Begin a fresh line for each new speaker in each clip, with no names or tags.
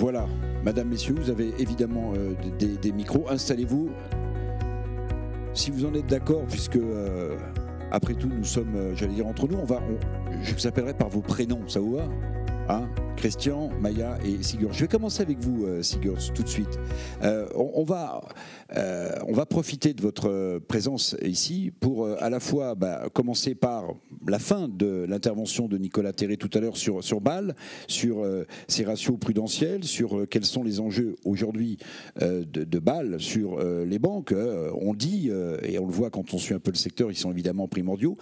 Voilà, Madame, Messieurs, vous avez évidemment des micros. Installez-vous. Si vous en êtes d'accord, puisque après tout, nous sommes, j'allais dire entre nous, je vous appellerai par vos prénoms, ça vous va, hein? Christian, Maya et Sigurd. Je vais commencer avec vous, Sigurd, tout de suite. On va profiter de votre présence ici pour à la fois commencer par la fin de l'intervention de Nicolas Terré tout à l'heure sur Bâle, sur ces ratios prudentiels, sur quels sont les enjeux aujourd'hui de Bâle sur les banques. On dit, et on le voit quand on suit un peu le secteur, ils sont évidemment primordiaux.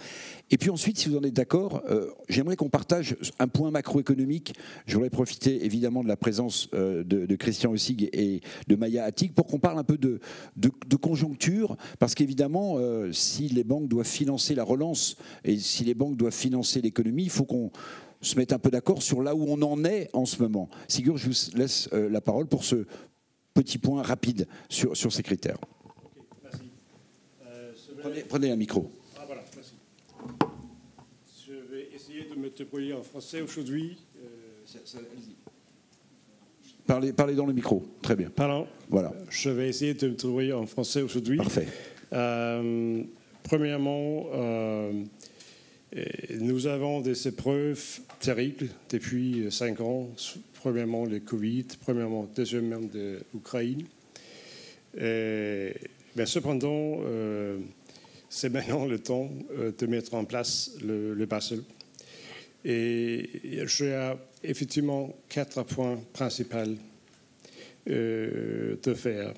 Et puis ensuite, si vous en êtes d'accord, j'aimerais qu'on partage un point macroéconomique. Je voudrais profiter évidemment de la présence de Christian Ossig et de Maya Attig pour qu'on parle un peu de conjoncture, parce qu'évidemment, si les banques doivent financer la relance et si les banques doivent financer l'économie, il faut qu'on se mette un peu d'accord sur là où on en est en ce moment. Sigurd, je vous laisse la parole pour ce petit point rapide sur ces critères.
Okay, merci.
Prenez un micro.
Ah voilà, merci. Je vais essayer de me débrouiller en français aujourd'hui.
Allez-y. Parlez dans le micro, très bien.
Pardon.
Voilà.
Je vais essayer de me débrouiller en français aujourd'hui.
Parfait.
Premièrement, nous avons des épreuves terribles depuis 5 ans. Premièrement, le Covid, deuxièmement, l'Ukraine. Mais cependant, c'est maintenant le temps de mettre en place le Basel. Et j'ai effectivement 4 points principaux de faire.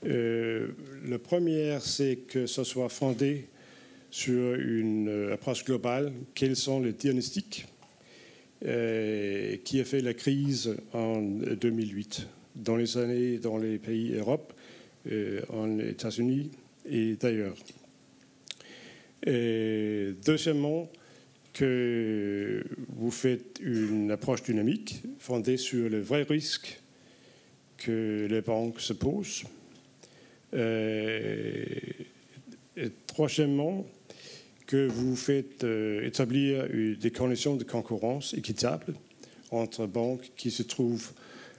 Le premier, c'est que ce soit fondé sur une approche globale. Quels sont les diagnostics qui a fait la crise en 2008 dans les pays Europe, en États-Unis et d'ailleurs. Deuxièmement, que vous faites une approche dynamique fondée sur le vrai risque que les banques se posent. Et troisièmement, que vous faites établir des conditions de concurrence équitables entre banques qui se trouvent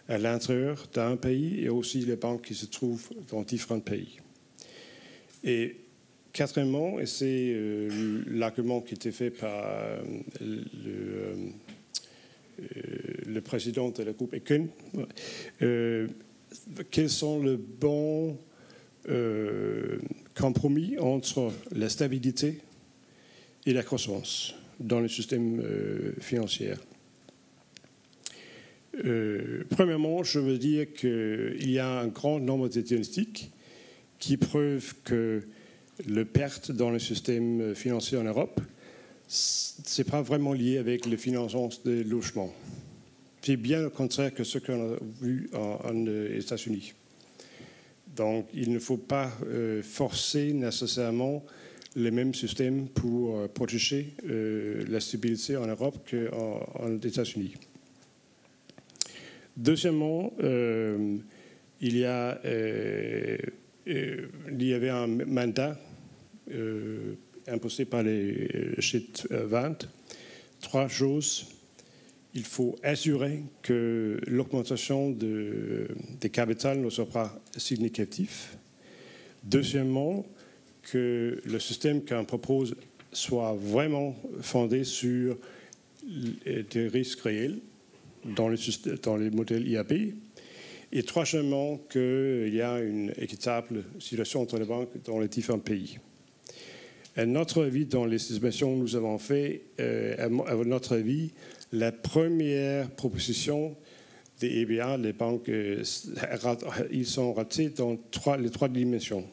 à l'intérieur d'un pays et aussi les banques qui se trouvent dans différents pays. Et quatrièmement, et c'est l'argument qui était fait par le président de la groupe Econ, quels sont les bons compromis entre la stabilité et la croissance dans le système financier. Premièrement, je veux dire qu'il y a un grand nombre de diagnostics qui prouvent que le perte dans le système financier en Europe, ce n'est pas vraiment lié avec le financement des logements. C'est bien le contraire que ce qu'on a vu en États-Unis. Donc, il ne faut pas forcer nécessairement le même système pour protéger la stabilité en Europe qu'en États-Unis. Deuxièmement, il y avait un mandat imposé par les G20. 3 choses. Il faut assurer que l'augmentation des capitales ne soit pas significative. Deuxièmement, que le système qu'on propose soit vraiment fondé sur des risques réels dans les modèles IAB. Et troisièmement, qu'il y a une équitable situation entre les banques dans les différents pays. À notre avis, dans les estimations que nous avons faites, à notre avis, la première proposition des EBA, les banques, ils sont ratés dans les 3 dimensions.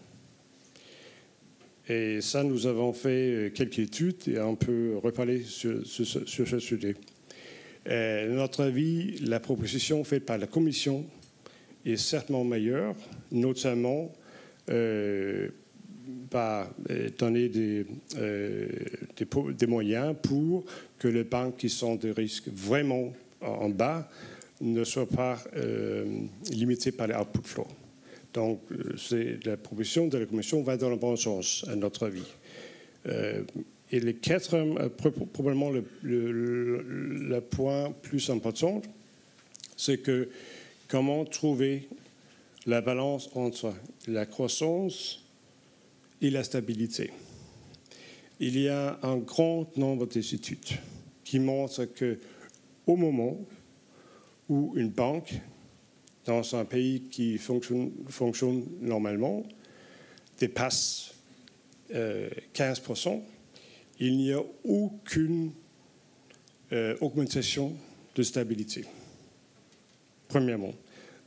Et ça, nous avons fait quelques études et on peut reparler sur ce sujet. À notre avis, la proposition faite par la Commission est certainement meilleure, notamment par donner des moyens pour que les banques qui sont des risques vraiment en bas ne soient pas limitées par les output flows. Donc, la proposition de la Commission va dans le bon sens, à notre avis. Et le quatrième, probablement le point plus important, c'est que comment trouver la balance entre la croissance et la stabilité. Il y a un grand nombre d'études qui montrent qu'au moment où une banque dans un pays qui fonctionne normalement dépasse 15%, il n'y a aucune augmentation de stabilité. Premièrement.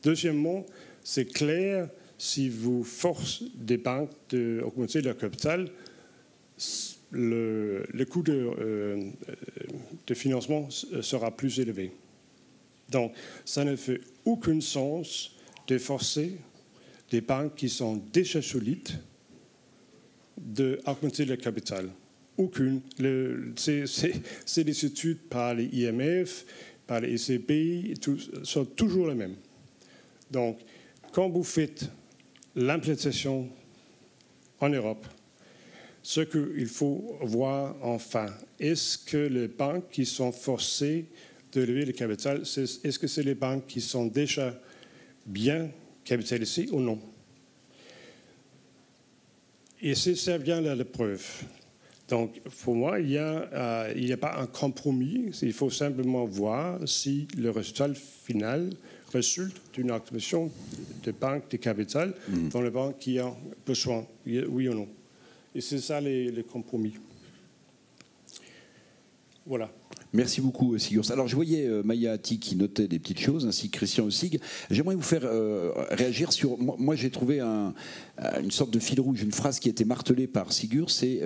Deuxièmement, c'est clair, si vous forcez des banques d'augmenter leur capital, le coût de financement sera plus élevé. Donc, ça ne fait aucun sens de forcer des banques qui sont déjà solides d'augmenter leur capital. Aucune. C'est des études par les IMF, par les ECB, sont toujours les mêmes. Donc, quand vous faites l'implantation en Europe, ce qu'il faut voir enfin, est-ce que les banques qui sont forcées de lever le capital, est-ce que c'est les banques qui sont déjà bien capitalisées ou non? Et c'est ça bien la preuve. Donc, pour moi, il n'y a pas un compromis. Il faut simplement voir si le résultat final résulte d'une augmentation de banques de capital dans les banques qui ont besoin, oui ou non. Et c'est ça les compromis. Voilà.
Merci beaucoup, Sigurd. Alors, je voyais Maya Atti qui notait des petites choses, ainsi que Christian Ossig. J'aimerais vous faire réagir sur... Moi, j'ai trouvé une sorte de fil rouge, une phrase qui a été martelée par Sigurd, c'est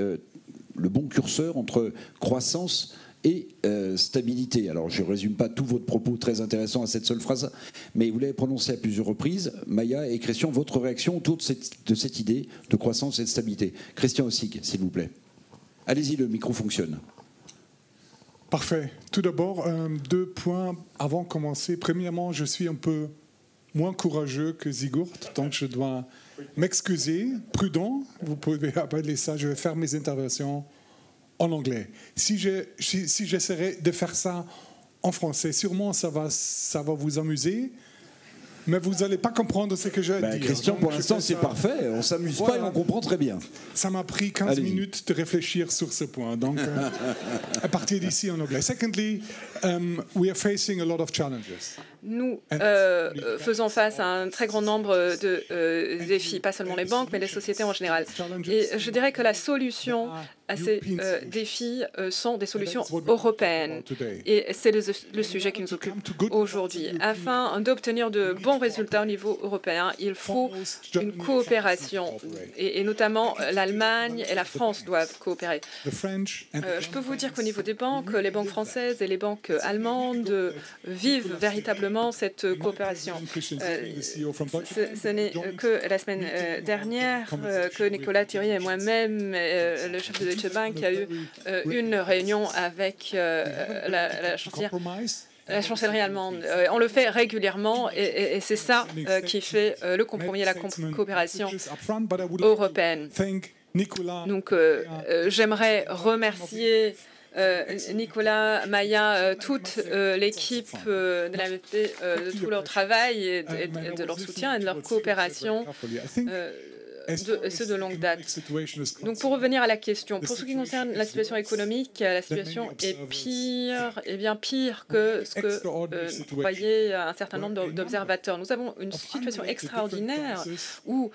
le bon curseur entre croissance et stabilité. Alors, je ne résume pas tout votre propos très intéressant à cette seule phrase, mais vous l'avez prononcé à plusieurs reprises. Maya et Christian, votre réaction autour de cette idée de croissance et de stabilité. Christian Ossig, s'il vous plaît. Allez-y, le micro fonctionne.
Parfait. Tout d'abord, 2 points avant de commencer. Premièrement, je suis un peu moins courageux que Sigurd, donc je dois m'excuser. Prudent, vous pouvez appeler ça. Je vais faire mes interventions en anglais. Si j'essaierais de faire ça en français, sûrement ça va vous amuser, mais vous n'allez pas comprendre ce que je vais dire.
Christian, pour l'instant, c'est parfait. On ne s'amuse pas et on comprend très bien.
Ça m'a pris 15 minutes de réfléchir sur ce point. Donc, à partir d'ici en anglais. Secondly, we are facing a lot of challenges.
Nous faisons face à un très grand nombre de défis, pas seulement les banques, mais les sociétés en général. Et je dirais que la solution à ces défis sont des solutions européennes. Et c'est le sujet qui nous occupe aujourd'hui. Afin d'obtenir de bons résultats au niveau européen, il faut une coopération. Et notamment, l'Allemagne et la France doivent coopérer. Je peux vous dire qu'au niveau des banques, les banques françaises et les banques allemandes vivent véritablement cette coopération. Ce n'est que la semaine dernière que Nicolas Thurier et moi-même, le chef de Deutsche Bank, a eu une réunion avec la chancellerie allemande. On le fait régulièrement et c'est ça qui fait le compromis et la coopération européenne. Donc, j'aimerais remercier Nicolas, Maya, toute l'équipe de l'AMFP de tout leur travail et de leur soutien et de leur coopération, ceux de longue date. Donc, pour revenir à la question, pour ce qui concerne la situation économique, la situation est pire, et bien pire que ce que croyaient un certain nombre d'observateurs. Nous avons une situation extraordinaire où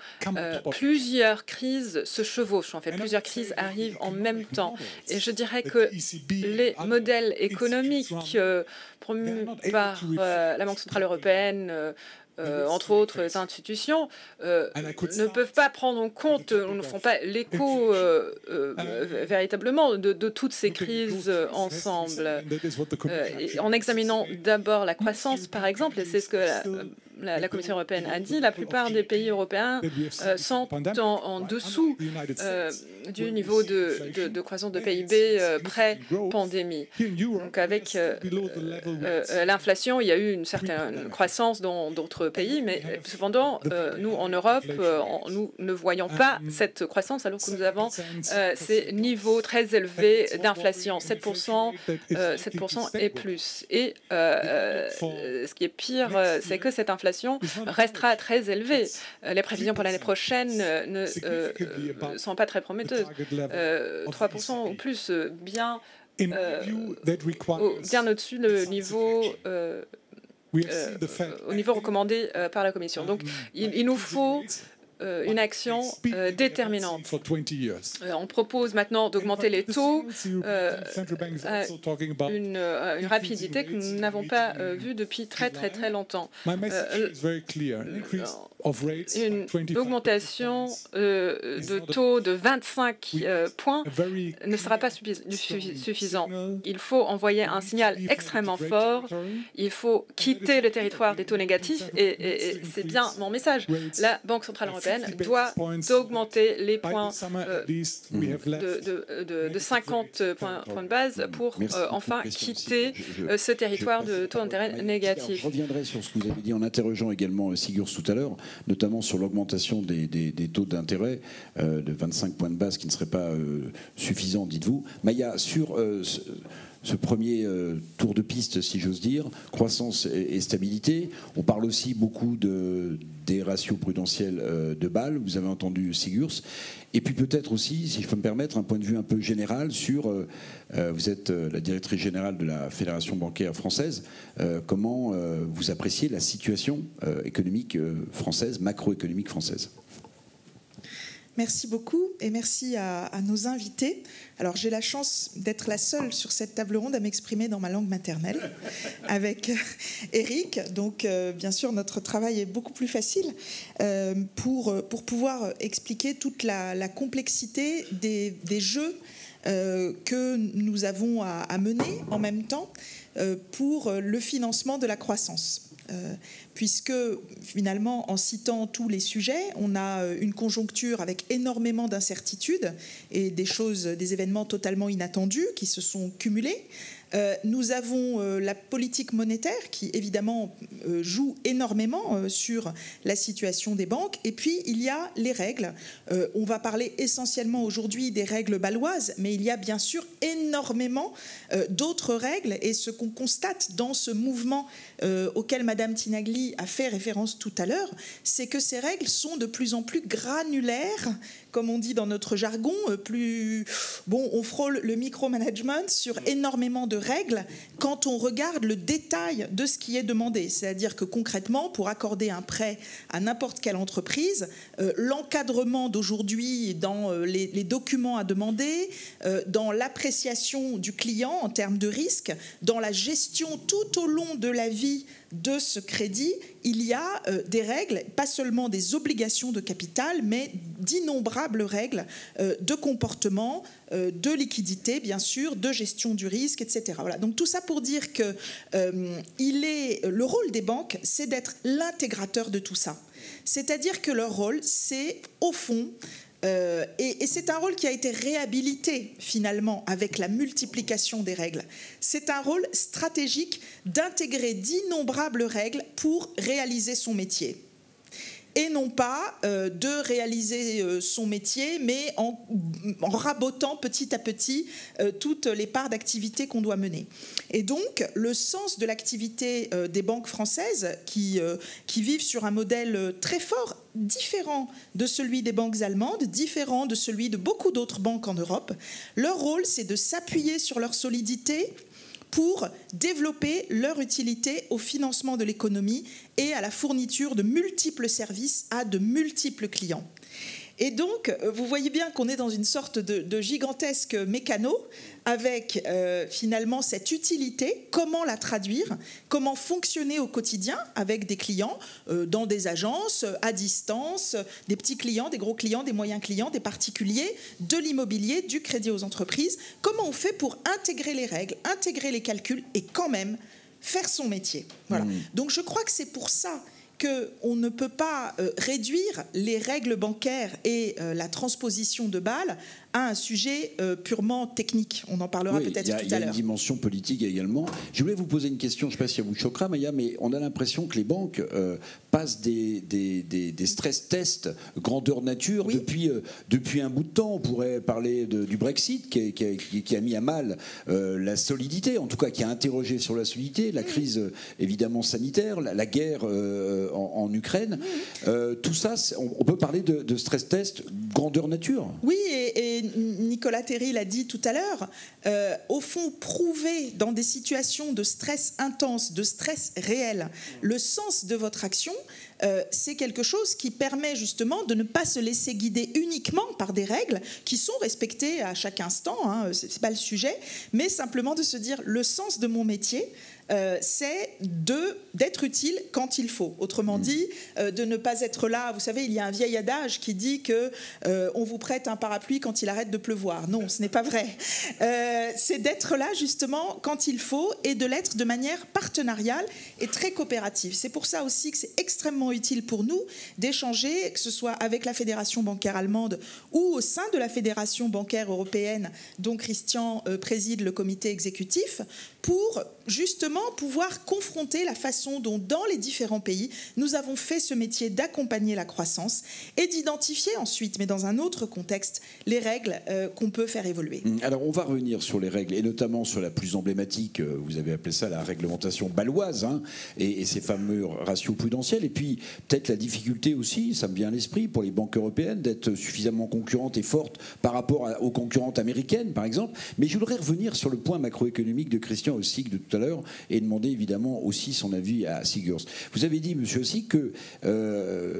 plusieurs crises se chevauchent. En fait, plusieurs crises arrivent en même temps. Et je dirais que les modèles économiques promus par la Banque centrale européenne, entre autres institutions, ne peuvent pas prendre en compte, ne font pas l'écho véritablement de toutes ces crises ensemble. En examinant d'abord la croissance, par exemple, et c'est ce que la Commission européenne a dit, la plupart des pays européens sont en dessous du niveau de croissance de PIB pré-pandémie. Donc avec l'inflation, il y a eu une certaine croissance dans d'autres pays, mais cependant, nous, en Europe, nous ne voyons pas cette croissance alors que nous avons ces niveaux très élevés d'inflation, 7% et plus. Et ce qui est pire, c'est que cette inflation restera très élevée. Les prévisions pour l'année prochaine ne sont pas très prometteuses. 3% ou plus, bien au-dessus du niveau au niveau recommandé par la Commission. Donc, il nous faut une action déterminante. On propose maintenant d'augmenter les taux à une rapidité que nous n'avons pas vue depuis très longtemps. Une augmentation de taux de 25 points ne sera pas suffisant. Il faut envoyer un signal extrêmement fort. Il faut quitter le territoire des taux négatifs et c'est bien mon message. La Banque centrale européenne doit augmenter les points de 50 points de base pour enfin quitter ce territoire de taux d'intérêt négatifs.
Je reviendrai sur ce que vous avez dit en interrogeant également Sigurd tout à l'heure, notamment sur l'augmentation des taux d'intérêt de 25 points de base qui ne serait pas suffisant, dites-vous. Maya, sur ce premier tour de piste, si j'ose dire, croissance et stabilité. On parle aussi beaucoup des ratios prudentiels de Bâle, vous avez entendu Sigurd. Et puis peut-être aussi, si je peux me permettre, un point de vue un peu général sur, vous êtes la directrice générale de la Fédération bancaire française, comment vous appréciez la situation économique française, macroéconomique française ?
Merci beaucoup et merci à nos invités. Alors j'ai la chance d'être la seule sur cette table ronde à m'exprimer dans ma langue maternelle avec Eric. Donc bien sûr notre travail est beaucoup plus facile pour pouvoir expliquer toute la complexité des jeux que nous avons à mener en même temps pour le financement de la croissance. Puisque finalement, en citant tous les sujets, on a une conjoncture avec énormément d'incertitudes et des événements totalement inattendus qui se sont cumulés. Nous avons la politique monétaire qui, évidemment, joue énormément sur la situation des banques. Et puis, il y a les règles. On va parler essentiellement aujourd'hui des règles bâloises, mais il y a bien sûr énormément d'autres règles. Et ce qu'on constate dans ce mouvement auquel Madame Tinagli a fait référence tout à l'heure, c'est que ces règles sont de plus en plus granulaires, comme on dit dans notre jargon, on frôle le micromanagement sur énormément de règles quand on regarde le détail de ce qui est demandé. C'est-à-dire que concrètement, pour accorder un prêt à n'importe quelle entreprise, l'encadrement d'aujourd'hui dans les documents à demander, dans l'appréciation du client en termes de risque, dans la gestion tout au long de la vie de ce crédit, il y a des règles, pas seulement des obligations de capital, mais d'innombrables règles de comportement, de liquidité, bien sûr, de gestion du risque, etc. Voilà. Donc tout ça pour dire que le rôle des banques, c'est d'être l'intégrateur de tout ça. C'est-à-dire que leur rôle, c'est au fond... et c'est un rôle qui a été réhabilité finalement avec la multiplication des règles. C'est un rôle stratégique d'intégrer d'innombrables règles pour réaliser son métier. Et non pas de réaliser son métier, mais en rabotant petit à petit toutes les parts d'activité qu'on doit mener. Et donc, le sens de l'activité des banques françaises qui vivent sur un modèle très fort, différent de celui des banques allemandes, différent de celui de beaucoup d'autres banques en Europe, leur rôle, c'est de s'appuyer sur leur solidité pour développer leur utilité au financement de l'économie et à la fourniture de multiples services à de multiples clients. Et donc, vous voyez bien qu'on est dans une sorte de gigantesque mécano avec finalement cette utilité, comment la traduire, comment fonctionner au quotidien avec des clients dans des agences, à distance, des petits clients, des gros clients, des moyens clients, des particuliers, de l'immobilier, du crédit aux entreprises. Comment on fait pour intégrer les règles, intégrer les calculs et quand même faire son métier. Voilà. Donc je crois que c'est pour ça qu'on ne peut pas réduire les règles bancaires et la transposition de Bâle à un sujet purement technique. On en parlera peut-être tout à l'heure.
Il y a une dimension politique également. Je voulais vous poser une question, je ne sais pas si ça vous choquera, Maya, mais on a l'impression que les banques passent des stress tests grandeur nature depuis un bout de temps. On pourrait parler du Brexit qui a mis à mal la solidité, en tout cas qui a interrogé sur la solidité, la crise évidemment sanitaire, la guerre en Ukraine. Tout ça, on peut parler de stress test grandeur nature.
Oui, et Nicolas Terry l'a dit tout à l'heure, au fond, prouver dans des situations de stress intense, de stress réel, le sens de votre action, c'est quelque chose qui permet justement de ne pas se laisser guider uniquement par des règles qui sont respectées à chaque instant, hein, c'est pas le sujet, mais simplement de se dire le sens de mon métier, c'est d'être utile quand il faut. Autrement dit, de ne pas être là. Vous savez, il y a un vieil adage qui dit que on vous prête un parapluie quand il arrête de pleuvoir. Non, ce n'est pas vrai. C'est d'être là justement quand il faut et de l'être de manière partenariale et très coopérative. C'est pour ça aussi que c'est extrêmement utile pour nous d'échanger, que ce soit avec la Fédération bancaire allemande ou au sein de la Fédération bancaire européenne, dont Christian préside le comité exécutif, pour justement pouvoir confronter la façon dont, dans les différents pays, nous avons fait ce métier d'accompagner la croissance et d'identifier ensuite, mais dans un autre contexte, les règles qu'on peut faire évoluer.
Alors, on va revenir sur les règles, et notamment sur la plus emblématique, vous avez appelé ça la réglementation bâloise, hein, et ces fameux ratios prudentiels, et puis peut-être la difficulté aussi, ça me vient à l'esprit, pour les banques européennes, d'être suffisamment concurrentes et fortes par rapport aux concurrentes américaines, par exemple. Mais je voudrais revenir sur le point macroéconomique de Christian Ossig de tout à l'heure, et demander évidemment aussi son avis à Sigurds. Vous avez dit, monsieur Ossig, que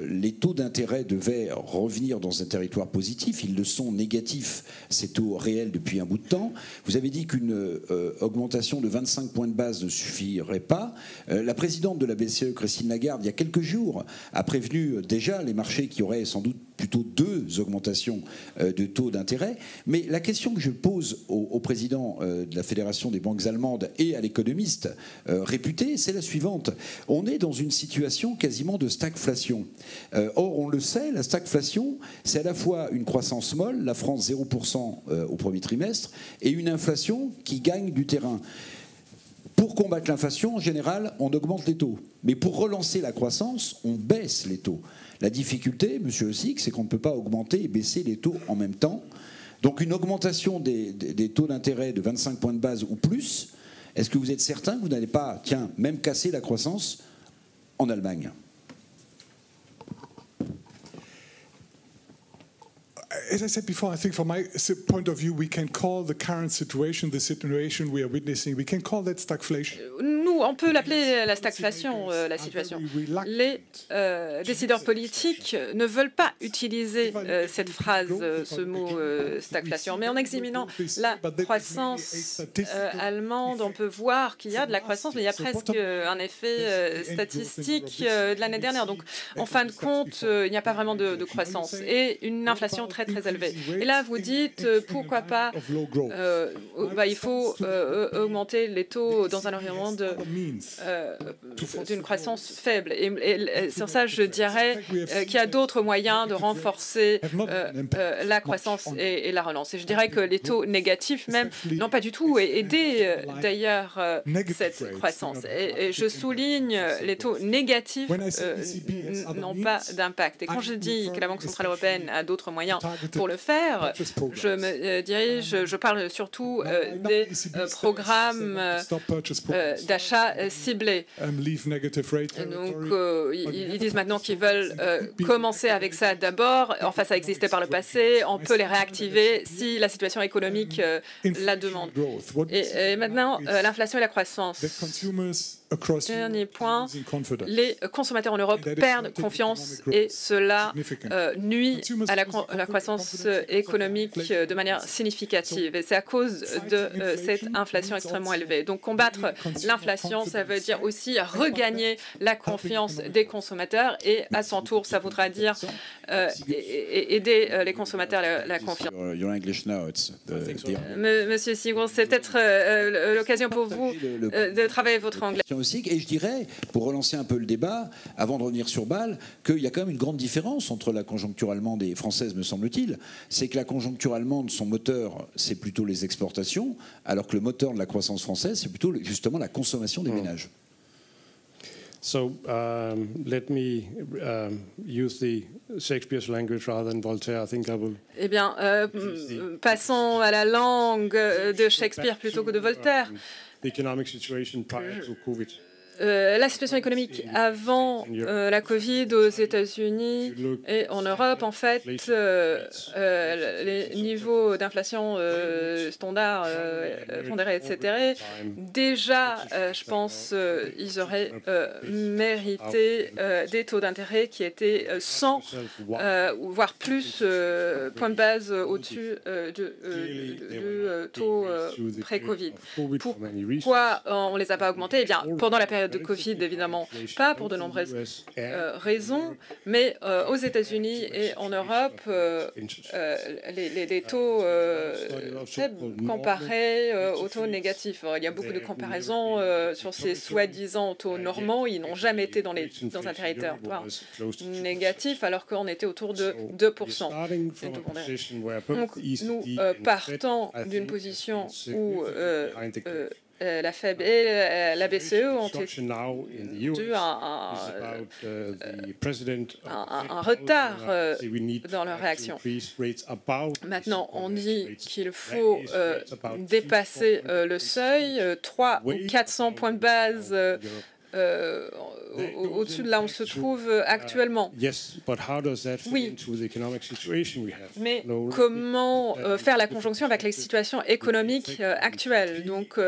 les taux d'intérêt devaient revenir dans un territoire positif. Ils le sont négatifs, ces taux réels, depuis un bout de temps. Vous avez dit qu'une augmentation de 25 points de base ne suffirait pas. La présidente de la BCE, Christine Lagarde, il y a quelques jours, a prévenu déjà les marchés qu'il y aurait sans doute plutôt 2 augmentations de taux d'intérêt. Mais la question que je pose au président de la Fédération des banques allemandes et à l'économiste réputé, c'est la suivante. On est dans une situation quasiment de stagflation. Or, on le sait, la stagflation, c'est à la fois une croissance molle, la France 0% au premier trimestre, et une inflation qui gagne du terrain. Pour combattre l'inflation, en général, on augmente les taux. Mais pour relancer la croissance, on baisse les taux. La difficulté, monsieur Ossig, c'est qu'on ne peut pas augmenter et baisser les taux en même temps. Donc une augmentation des taux d'intérêt de 25 points de base ou plus, est-ce que vous êtes certain que vous n'allez pas, même casser la croissance en Allemagne ?
As I said before, I think from my point of view, we can call the current situation, the situation we are witnessing, we can call that stagflation.
Nous, on peut l'appeler la stagflation, la situation. Les décideurs politiques ne veulent pas utiliser cette phrase, ce mot stagflation. Mais en examinant la croissance allemande, on peut voir qu'il y a de la croissance, mais il y a presque un effet statistique de l'année dernière. Donc, en fin de compte, il n'y a pas vraiment de croissance et une inflation très élevée. Et là, vous dites, pourquoi pas, il faut augmenter les taux dans un environnement d'une croissance faible. Et sur ça, je dirais qu'il y a d'autres moyens de renforcer la croissance et la relance. Et je dirais que les taux négatifs, même, n'ont pas du tout aidé, d'ailleurs, cette croissance. Et je souligne, les taux négatifs n'ont pas d'impact. Et quand je dis que la Banque centrale européenne a d'autres moyens pour le faire, je parle surtout des programmes d'achat ciblés. Donc, ils disent maintenant qu'ils veulent commencer avec ça d'abord. Enfin, ça existait par le passé. On peut les réactiver si la situation économique la demande. Et maintenant, l'inflation et la croissance. Dernier point, les consommateurs en Europe perdent confiance et cela nuit à la croissance économique de manière significative. Et c'est à cause de cette inflation extrêmement élevée. Donc combattre l'inflation, ça veut dire aussi regagner la confiance des consommateurs et à son tour, ça voudra dire aider les consommateurs à la confiance. Monsieur Sigurds, c'est peut-être l'occasion pour vous de travailler votre anglais.
pronostic. Et je dirais, pour relancer un peu le débat, avant de revenir sur Bâle, qu'il y a quand même une grande différence entre la conjoncture allemande et française, me semble-t-il. C'est que la conjoncture allemande, son moteur, c'est plutôt les exportations, alors que le moteur de la croissance française, c'est plutôt justement la consommation des ménages.
So let me use the Shakespeare's language rather than Voltaire. I think I will.
Eh bien, passons à la langue de Shakespeare plutôt que de Voltaire.
The economic situation prior to COVID.
La situation économique avant la Covid aux États-Unis et en Europe, en fait, les niveaux d'inflation standard, pondérés, etc., déjà, je pense, ils auraient mérité des taux d'intérêt qui étaient 100, voire plus, points de base au-dessus du taux pré-Covid. Pourquoi on ne les a pas augmentés? Eh bien, pendant la période de Covid, évidemment, pas pour de nombreuses raisons, mais aux États-Unis et en Europe, les taux faibles comparés aux taux négatifs. Il y a beaucoup de comparaisons sur ces soi-disant taux normaux. Ils n'ont jamais été dans un territoire négatif, alors qu'on était autour de 2%. Donc, nous partons d'une position où la Fed et la BCE ont dû un retard dans leur réaction. Maintenant, on dit qu'il faut dépasser le seuil, 300 ou 400 points de base au-dessus de là où on se trouve actuellement. Oui, mais comment faire la conjonction avec les situations économiques actuelles? Donc,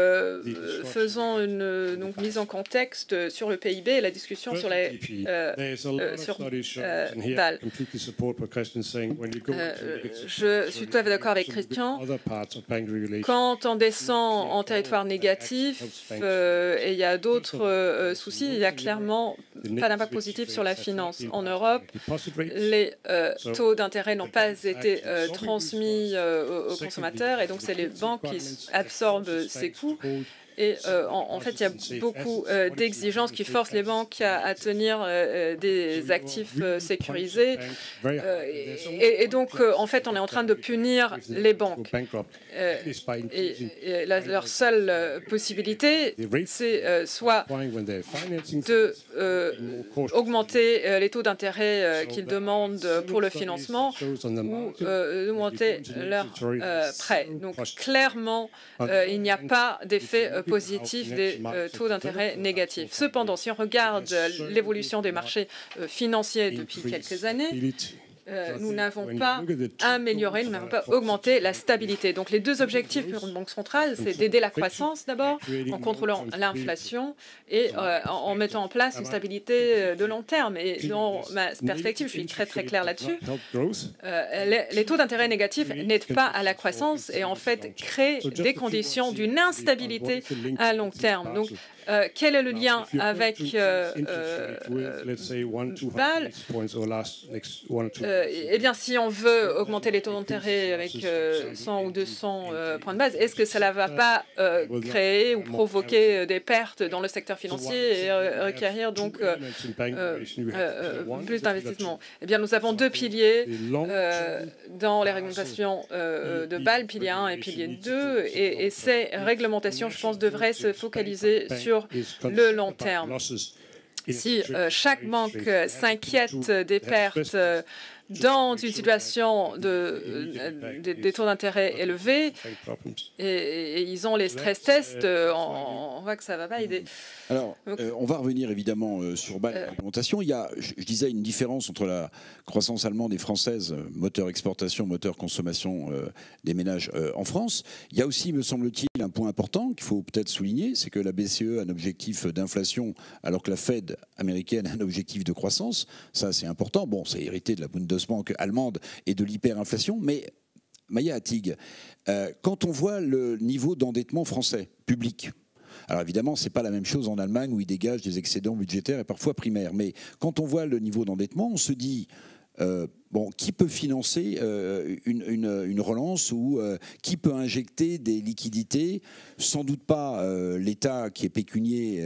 faisons une mise en contexte sur le PIB et la discussion sur les Bâle. Je suis tout à fait d'accord avec Christian. Quand on descend en territoire négatif et il y a d'autres soucis, il y a clairement pas d'impact positif sur la finance. En Europe, les taux d'intérêt n'ont pas été transmis aux consommateurs et donc c'est les banques qui absorbent ces coûts. Et en fait, il y a beaucoup d'exigences qui forcent les banques à tenir des actifs sécurisés. Et donc, en fait, on est en train de punir les banques. Et leur seule possibilité, c'est soit d'augmenter les taux d'intérêt qu'ils demandent pour le financement ou d'augmenter leurs prêts. Donc, clairement, il n'y a pas d'effet positif des taux d'intérêt négatifs. Cependant, si on regarde l'évolution des marchés financiers depuis quelques années, nous n'avons pas amélioré, nous n'avons pas augmenté la stabilité. Donc les deux objectifs pour une banque centrale, c'est d'aider la croissance d'abord, en contrôlant l'inflation et en mettant en place une stabilité de long terme. Et dans ma perspective, je suis très très claire là-dessus, les taux d'intérêt négatifs n'aident pas à la croissance et en fait créent des conditions d'une instabilité à long terme. Donc, quel est le lien avec Bâle? Eh bien, si on veut augmenter les taux d'intérêt avec 100 ou 200 points de base, est-ce que cela ne va pas créer ou provoquer des pertes dans le secteur financier et requérir donc plus d'investissement? Eh bien, nous avons deux piliers dans les réglementations de Bâle, pilier 1 et pilier 2, et ces réglementations, je pense, devraient se focaliser sur le long terme. Si chaque banque s'inquiète des pertes dans une situation des taux d'intérêt élevés et ils ont les stress tests, on voit que ça ne va pas aider.
Alors, on va revenir évidemment sur Bâle et l'argumentation. Il y a, je disais, une différence entre la croissance allemande et française, moteur exportation, moteur consommation des ménages en France. Il y a aussi, me semble-t-il, un point important qu'il faut peut-être souligner, c'est que la BCE a un objectif d'inflation alors que la Fed américaine a un objectif de croissance. Ça, c'est important. Bon, c'est hérité de la Bundesbank allemande et de l'hyperinflation, mais Maya Attig, quand on voit le niveau d'endettement français, public, alors évidemment, ce n'est pas la même chose en Allemagne où ils dégagent des excédents budgétaires et parfois primaires. Mais quand on voit le niveau d'endettement, on se dit, qui peut financer une relance ou qui peut injecter des liquidités? Sans doute pas l'État qui est pécunier,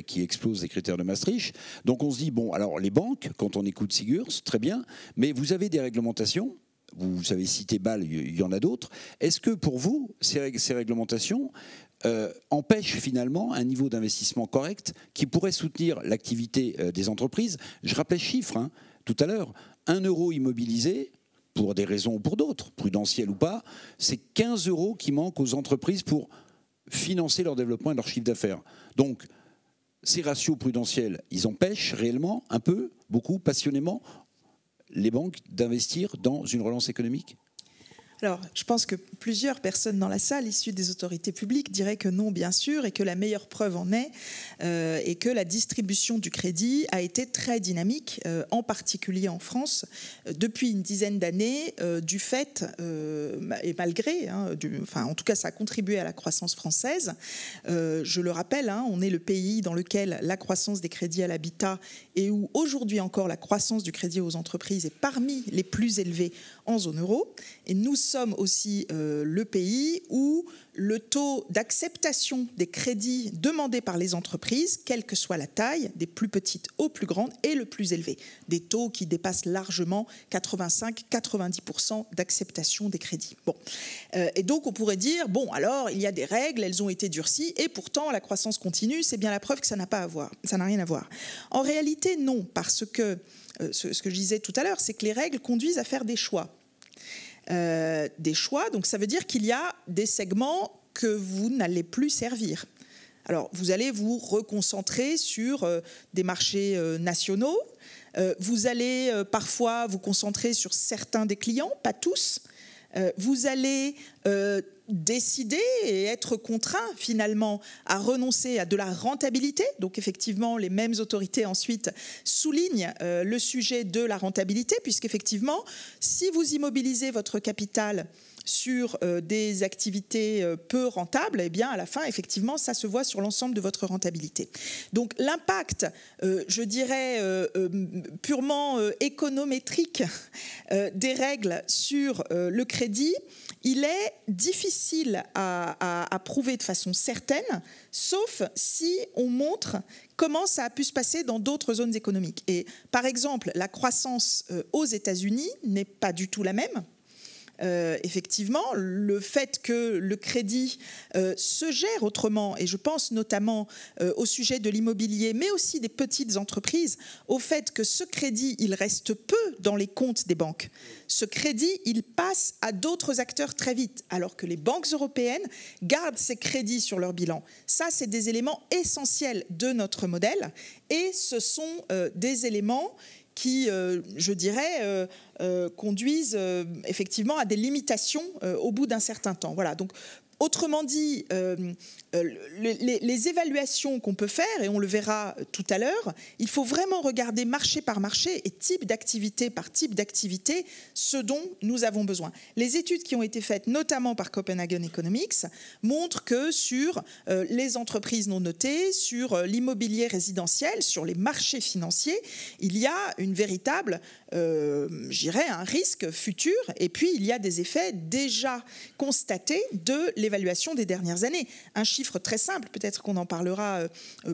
qui explose les critères de Maastricht. Donc on se dit, alors les banques, quand on écoute Sigurds, très bien, mais vous avez des réglementations, vous avez cité Bâle, il y en a d'autres. Est-ce que pour vous, ces réglementations empêchent finalement un niveau d'investissement correct qui pourrait soutenir l'activité des entreprises? Je rappelais ce chiffre tout à l'heure. 1 euro immobilisé, pour des raisons ou pour d'autres, prudentielles ou pas, c'est 15 euros qui manquent aux entreprises pour financer leur développement et leur chiffre d'affaires. Donc, ces ratios prudentiels, ils empêchent réellement, un peu, beaucoup, passionnément, les banques d'investir dans une relance économique?
Alors, je pense que plusieurs personnes dans la salle, issues des autorités publiques, diraient que non, bien sûr, et que la meilleure preuve en est, et que la distribution du crédit a été très dynamique, en particulier en France, depuis une dizaine d'années, du fait, et malgré, en tout cas, ça a contribué à la croissance française. Je le rappelle, on est le pays dans lequel la croissance des crédits à l'habitat et où aujourd'hui encore la croissance du crédit aux entreprises est parmi les plus élevées en zone euro. Et nous sommes aussi le pays où le taux d'acceptation des crédits demandés par les entreprises, quelle que soit la taille, des plus petites aux plus grandes, est le plus élevé. Des taux qui dépassent largement 85-90% d'acceptation des crédits. Et donc on pourrait dire, alors il y a des règles, elles ont été durcies, et pourtant la croissance continue, c'est bien la preuve que ça n'a rien à voir. En réalité, non, parce que ce que je disais tout à l'heure, c'est que les règles conduisent à faire des choix. Donc ça veut dire qu'il y a des segments que vous n'allez plus servir. Alors vous allez vous reconcentrer sur des marchés nationaux, vous allez parfois vous concentrer sur certains des clients, pas tous, vous allez décider et être contraint finalement à renoncer à de la rentabilité. Donc effectivement, les mêmes autorités ensuite soulignent le sujet de la rentabilité, puisqu'effectivement, si vous immobilisez votre capital sur des activités peu rentables, eh bien à la fin, effectivement, ça se voit sur l'ensemble de votre rentabilité. Donc l'impact, je dirais, purement économétrique des règles sur le crédit, il est difficile à prouver de façon certaine, sauf si on montre comment ça a pu se passer dans d'autres zones économiques. Et par exemple, la croissance aux États-Unis n'est pas du tout la même. Effectivement, le fait que le crédit se gère autrement, et je pense notamment au sujet de l'immobilier, mais aussi des petites entreprises, au fait que ce crédit, il reste peu dans les comptes des banques. Ce crédit, il passe à d'autres acteurs très vite, alors que les banques européennes gardent ces crédits sur leur bilan. Ça, c'est des éléments essentiels de notre modèle, et ce sont des éléments qui, je dirais, conduisent effectivement à des limitations au bout d'un certain temps. Voilà. Donc, autrement dit, les évaluations qu'on peut faire, et on le verra tout à l'heure, il faut vraiment regarder marché par marché et type d'activité par type d'activité ce dont nous avons besoin. Les études qui ont été faites, notamment par Copenhagen Economics, montrent que sur les entreprises non notées, sur l'immobilier résidentiel, sur les marchés financiers, il y a une véritable, je dirais, un risque futur, et puis il y a des effets déjà constatés de l'évaluation des dernières années. Un chiffre très simple, peut-être qu'on en parlera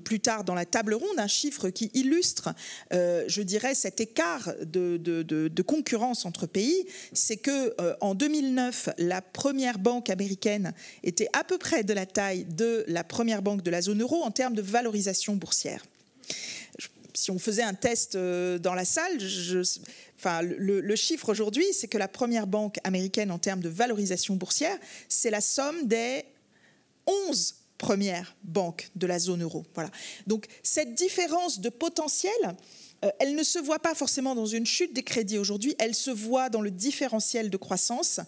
plus tard dans la table ronde, un chiffre qui illustre, je dirais, cet écart de concurrence entre pays, c'est que en 2009, la première banque américaine était à peu près de la taille de la première banque de la zone euro en termes de valorisation boursière. Si on faisait un test dans la salle, le chiffre aujourd'hui, c'est que la première banque américaine en termes de valorisation boursière, c'est la somme des 11 premières banques de la zone euro. Voilà. Donc cette différence de potentiel, elle ne se voit pas forcément dans une chute des crédits aujourd'hui, elle se voit dans le différentiel de croissance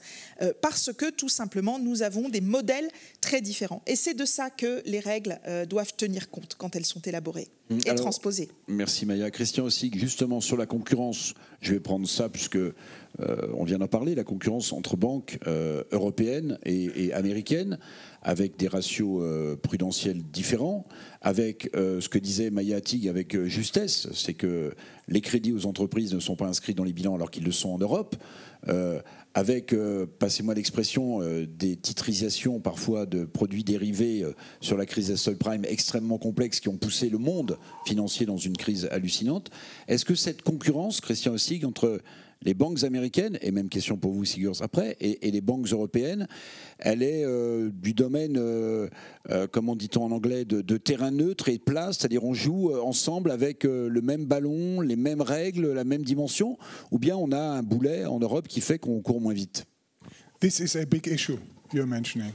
parce que tout simplement nous avons des modèles très différents. Et c'est de ça que les règles doivent tenir compte quand elles sont élaborées et transposées.
Merci Maya. Christian aussi, justement sur la concurrence, je vais prendre ça puisque on vient d'en parler, la concurrence entre banques européennes et américaines, avec des ratios prudentiels différents, avec ce que disait Maya Attig avec justesse, c'est que les crédits aux entreprises ne sont pas inscrits dans les bilans alors qu'ils le sont en Europe, avec, passez-moi l'expression, des titrisations parfois de produits dérivés sur la crise des subprimes extrêmement complexes qui ont poussé le monde financier dans une crise hallucinante. Est-ce que cette concurrence, Christian Ossig, entre les banques américaines, et même question pour vous, Sigurds, après, et les banques européennes, elle est du domaine, comment dit-on en anglais, de terrain neutre et de place, c'est-à-dire on joue ensemble avec le même ballon, les mêmes règles, la même dimension, ou bien on a un boulet en Europe qui fait qu'on court moins vite?
This is a big issue you're mentioning.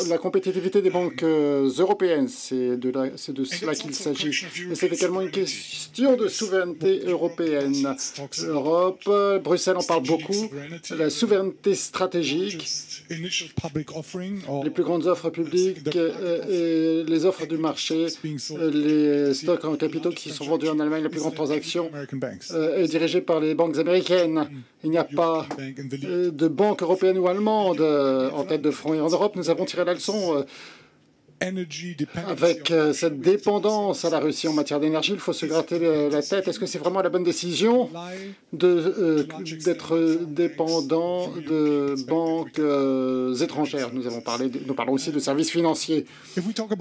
La compétitivité des banques européennes, c'est de cela qu'il s'agit. Et c'est également une question de souveraineté européenne. L'Europe, Bruxelles en parle beaucoup, la souveraineté stratégique, les plus grandes offres publiques et les offres du marché, les stocks en capitaux qui sont vendus en Allemagne, la plus grande transaction est dirigée par les banques américaines. Il n'y a pas de banque européenne ou allemande en tête de front. Et en Europe, nous avons tiré la leçon avec cette dépendance à la Russie en matière d'énergie. Il faut se gratter la tête. Est-ce que c'est vraiment la bonne décision d'être dépendant de banques étrangères? Nous parlons aussi de services financiers.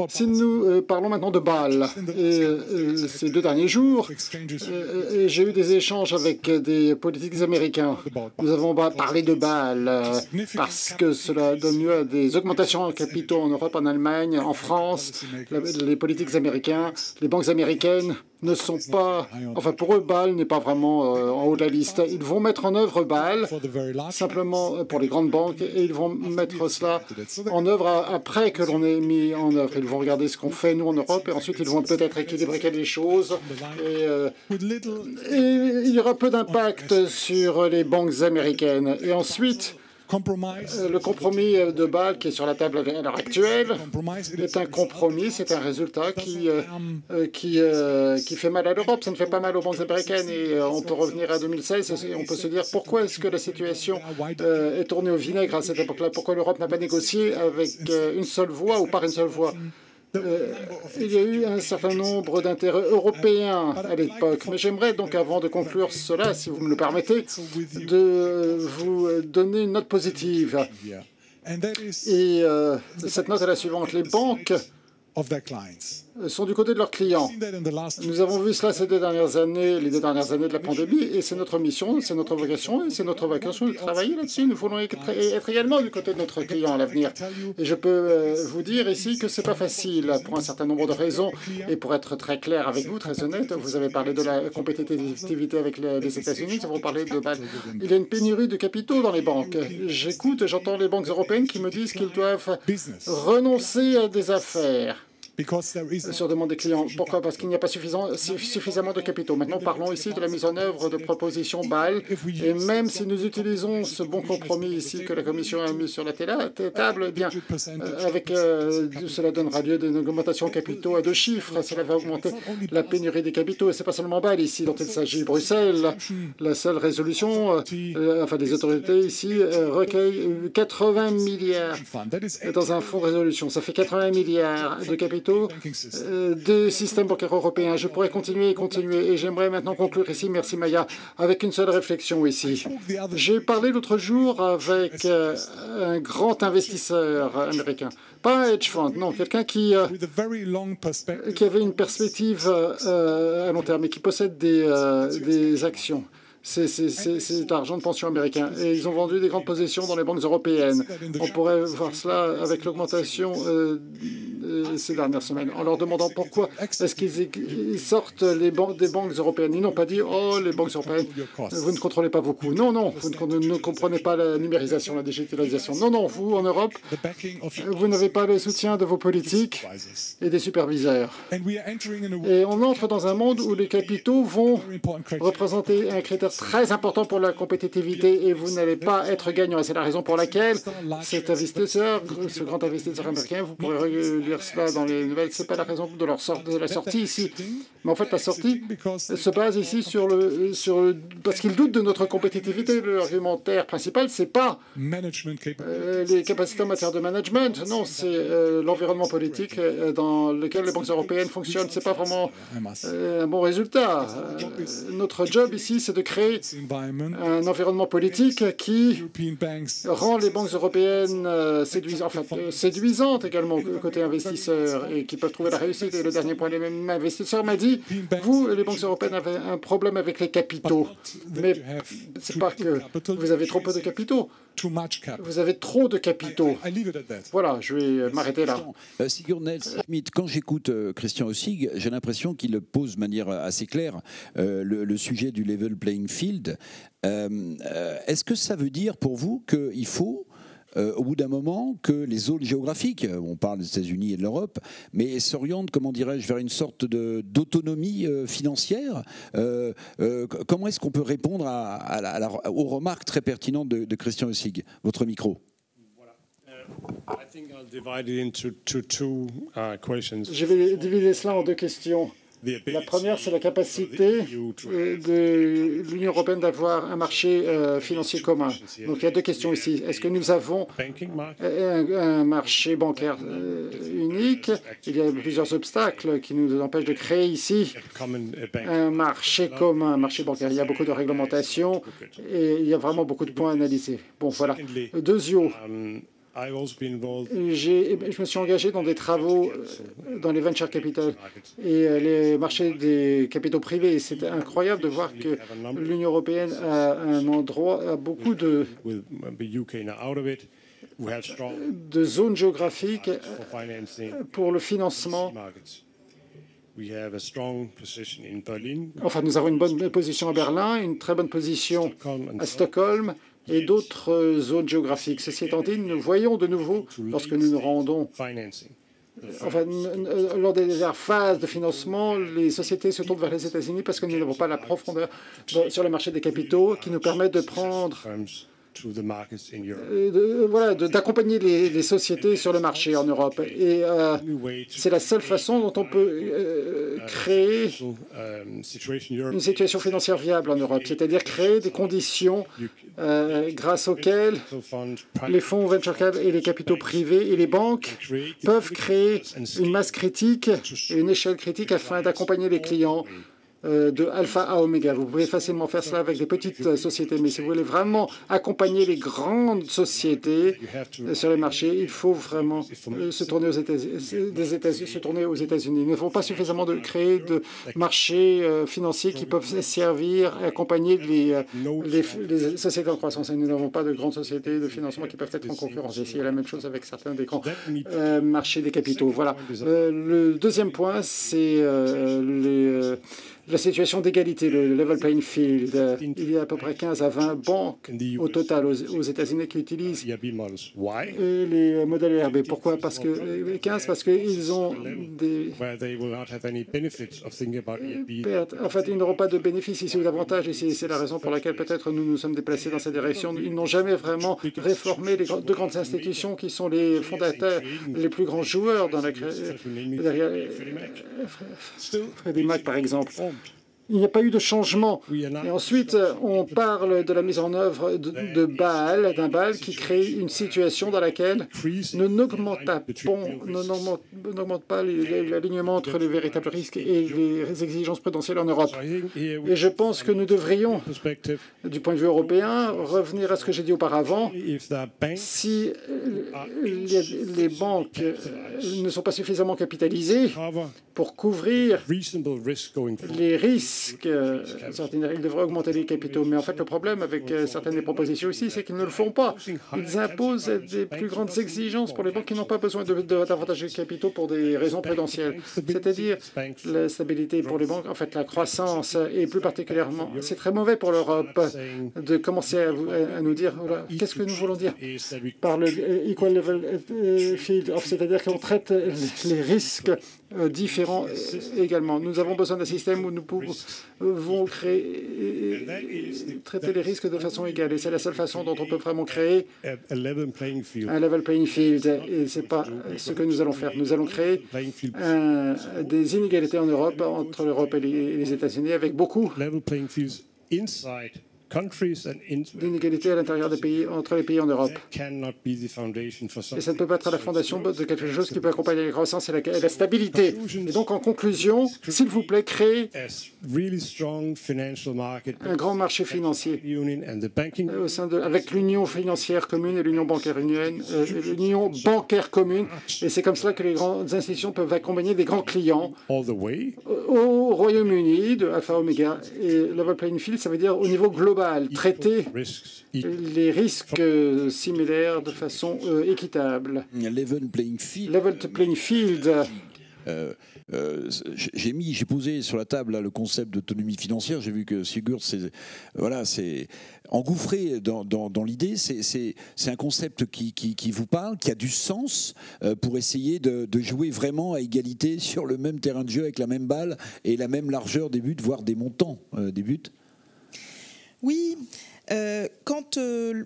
Si nous parlons maintenant de Bâle, et ces 2 derniers jours, j'ai eu des échanges avec des politiques américains. Nous avons parlé de Bâle parce que cela donne lieu à des augmentations en capitaux en Europe, en Allemagne, en France. Les politiques américains, les banques américaines ne sont pas... Enfin, pour eux, Bâle n'est pas vraiment en haut de la liste. Ils vont mettre en œuvre Bâle, simplement pour les grandes banques, et ils vont mettre cela en œuvre après que l'on ait mis en œuvre. Ils vont regarder ce qu'on fait, nous, en Europe, et ensuite, ils vont peut-être équilibrer les choses. Et il y aura peu d'impact sur les banques américaines. Et ensuite... Le compromis de Bâle qui est sur la table à l'heure actuelle est un compromis, c'est un résultat qui fait mal à l'Europe. Ça ne fait pas mal aux banques américaines et on peut revenir à 2016 et on peut se dire pourquoi est-ce que la situation est tournée au vinaigre à cette époque-là? Pourquoi l'Europe n'a pas négocié avec une seule voix ou par une seule voix? Il y a eu un certain nombre d'intérêts européens à l'époque. Mais j'aimerais donc, avant de conclure cela, si vous me le permettez, de vous donner une note positive. Et cette note est la suivante. Les banques sont du côté de leurs clients. Nous avons vu cela ces 2 dernières années, les 2 dernières années de la pandémie, et c'est notre mission, c'est notre vocation, et c'est notre vocation de travailler là-dessus. Nous voulons être également du côté de notre client à l'avenir. Et je peux vous dire ici que c'est pas facile pour un certain nombre de raisons. Et pour être très clair avec vous, très honnête, vous avez parlé de la compétitivité avec les États-Unis, nous avons parlé de... Il y a une pénurie de capitaux dans les banques. J'écoute, j'entends les banques européennes qui me disent qu'ils doivent renoncer à des affaires sur demande des clients. Pourquoi? Parce qu'il n'y a pas suffisamment de capitaux. Maintenant, parlons ici de la mise en œuvre de propositions Bâle. Et même si nous utilisons ce bon compromis ici que la Commission a mis sur la table, eh bien, cela donnera lieu à une augmentation de capitaux à 2 chiffres. Cela va augmenter la pénurie des capitaux. Et ce n'est pas seulement Bâle ici dont il s'agit. Bruxelles, la seule résolution, enfin des autorités ici, recueille 80 milliards dans un fonds de résolution. Ça fait 80 milliards de capitaux de système bancaire européen. Je pourrais continuer et j'aimerais maintenant conclure ici, merci Maya, avec une seule réflexion ici. J'ai parlé l'autre jour avec un grand investisseur américain, pas un hedge fund, non, quelqu'un qui avait une perspective à long terme et qui possède des actions. C'est de l'argent de pension américain. Et ils ont vendu des grandes positions dans les banques européennes. On pourrait voir cela avec l'augmentation ces dernières semaines, en leur demandant pourquoi est-ce qu'ils sortent des banques européennes. Ils n'ont pas dit « Oh, les banques européennes, vous ne contrôlez pas vos coûts. » Non, non, vous ne comprenez pas la numérisation, la digitalisation. Non, non, vous, en Europe, vous n'avez pas le soutien de vos politiques et des superviseurs. Et on entre dans un monde où les capitaux vont représenter un critère très important pour la compétitivité et vous n'allez pas être gagnant. Et c'est la raison pour laquelle cet investisseur, ce grand investisseur américain, vous pourrez lui lire cela dans les nouvelles. Ce n'est pas la raison de la sortie ici. Mais en fait, la sortie se base ici parce qu'ils doutent de notre compétitivité. L'argumentaire principal, ce n'est pas les capacités en matière de management. Non, c'est l'environnement politique dans lequel les banques européennes fonctionnent. Ce n'est pas vraiment un bon résultat. Notre job ici, c'est de créer un environnement politique qui rend les banques européennes séduisantes également côté investisseurs et qui peuvent trouver la réussite. Et le dernier point, les mêmes investisseurs m'a dit, vous, les banques européennes, avez un problème avec les capitaux. Mais ce n'est pas que vous avez trop peu de capitaux. Vous avez trop de capitaux. Voilà, je vais m'arrêter là.
Sigurd Schmidt, quand j'écoute Christian Ossig, j'ai l'impression qu'il pose de manière assez claire le sujet du level playing field. Est-ce que ça veut dire pour vous qu'il faut au bout d'un moment que les zones géographiques, on parle des États-Unis et de l'Europe, mais s'orientent, comment dirais-je, vers une sorte d'autonomie financière? Comment est-ce qu'on peut répondre aux remarques très pertinentes de Christian Ossig? Votre micro.
Je vais diviser cela en deux questions. La première, c'est la capacité de l'Union européenne d'avoir un marché financier commun. Donc il y a deux questions ici. Est-ce que nous avons un marché bancaire unique? Il y a plusieurs obstacles qui nous empêchent de créer ici un marché commun, un marché bancaire. Il y a beaucoup de réglementations et il y a vraiment beaucoup de points à analyser. Bon, voilà. Deuxièmement, je me suis engagé dans des travaux dans les venture capital et les marchés des capitaux privés. C'est incroyable de voir que l'Union européenne a un endroit, a beaucoup de zones géographiques pour le financement. Enfin, nous avons une bonne position à Berlin, une très bonne position à Stockholm et d'autres zones géographiques. Ceci étant dit, nous voyons de nouveau, lorsque nous nous rendons, lors des phases de financement, les sociétés se tournent vers les États-Unis parce que nous n'avons pas la profondeur sur le marché des capitaux qui nous permet de prendre d'accompagner les sociétés sur le marché en Europe. Et c'est la seule façon dont on peut créer une situation financière viable en Europe, c'est-à-dire créer des conditions grâce auxquelles les fonds venture capital et les capitaux privés et les banques peuvent créer une masse critique et une échelle critique afin d'accompagner les clients de alpha à oméga. Vous pouvez facilement faire cela avec des petites sociétés, mais si vous voulez vraiment accompagner les grandes sociétés sur les marchés, il faut vraiment se tourner aux États-Unis. Nous n'avons pas suffisamment de créer de marchés financiers qui peuvent servir à accompagner les sociétés en croissance. Et nous n'avons pas de grandes sociétés de financement qui peuvent être en concurrence. Ici, il y a la même chose avec certains des grands marchés des capitaux. Voilà. Le deuxième point, c'est la situation d'égalité, le level playing field. Il y a à peu près 15 à 20 banques au total aux États-Unis qui utilisent les modèles ERB. Pourquoi? Parce que 15, parce qu'ils ont des pertes. En fait, ils n'auront pas de bénéfices ici ou d'avantages ici. C'est la raison pour laquelle peut-être nous nous sommes déplacés dans cette direction. Ils n'ont jamais vraiment réformé les deux grandes institutions qui sont les fondateurs, les plus grands joueurs dans la création. Freddie Mac, par exemple. Il n'y a pas eu de changement. Et ensuite, on parle de la mise en œuvre d'un Bâle qui crée une situation dans laquelle nous n'augmente pas l'alignement entre les véritables risques et les exigences prudentielles en Europe. Et je pense que nous devrions, du point de vue européen, revenir à ce que j'ai dit auparavant. Si les banques ne sont pas suffisamment capitalisées pour couvrir les risques, ils devraient augmenter les capitaux. Mais en fait, le problème avec certaines des propositions ici, c'est qu'ils ne le font pas. Ils imposent des plus grandes exigences pour les banques qui n'ont pas besoin davantage de capitaux pour des raisons prudentielles. C'est-à-dire la stabilité pour les banques, en fait, la croissance, et plus particulièrement, c'est très mauvais pour l'Europe de commencer à nous dire, voilà, qu'est-ce que nous voulons dire par le equal level field, c'est-à-dire qu'on traite les risques différents également. Nous avons besoin d'un système où nous pouvons traiter les risques de façon égale. Et c'est la seule façon dont on peut vraiment créer un level playing field. Et ce n'est pas ce que nous allons faire. Nous allons créer des inégalités en Europe, entre l'Europe et les États-Unis, avec beaucoup d'inégalités à l'intérieur des pays, entre les pays en Europe. Et ça ne peut pas être la fondation de quelque chose qui peut accompagner la croissance et la stabilité. Et donc, en conclusion, s'il vous plaît, créez un grand marché financier avec l'union financière commune et l'union bancaire commune. Et c'est comme cela que les grandes institutions peuvent accompagner des grands clients au Royaume-Uni, de Alpha Omega. Et level playing field, ça veut dire au niveau global. Traiter les risques similaires de façon équitable.
Level playing field.
Level playing field.
J'ai posé sur la table là, le concept d'autonomie financière. J'ai vu que Sigurd s'est engouffré dans l'idée. C'est un concept qui vous parle, qui a du sens pour essayer de jouer vraiment à égalité sur le même terrain de jeu avec la même balle et la même largeur des buts, voire des montants des buts.
Oui, quand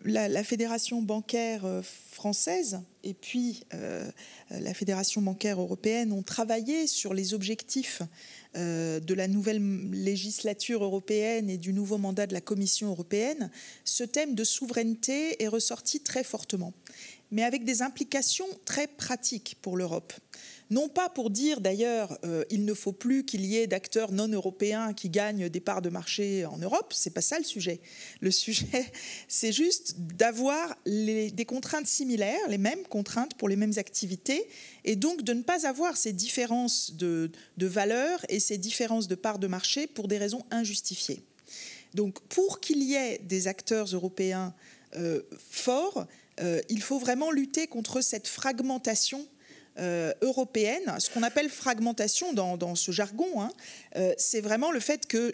la Fédération bancaire française et puis la Fédération bancaire européenne ont travaillé sur les objectifs de la nouvelle législature européenne et du nouveau mandat de la Commission européenne, ce thème de souveraineté est ressorti très fortement, mais avec des implications très pratiques pour l'Europe. Non pas pour dire d'ailleurs il ne faut plus qu'il y ait d'acteurs non européens qui gagnent des parts de marché en Europe, c'est pas ça le sujet. Le sujet, c'est juste d'avoir des contraintes similaires, les mêmes contraintes pour les mêmes activités, et donc de ne pas avoir ces différences de valeurs et ces différences de parts de marché pour des raisons injustifiées. Donc pour qu'il y ait des acteurs européens forts, il faut vraiment lutter contre cette fragmentation européenne. Ce qu'on appelle fragmentation dans ce jargon, c'est vraiment le fait que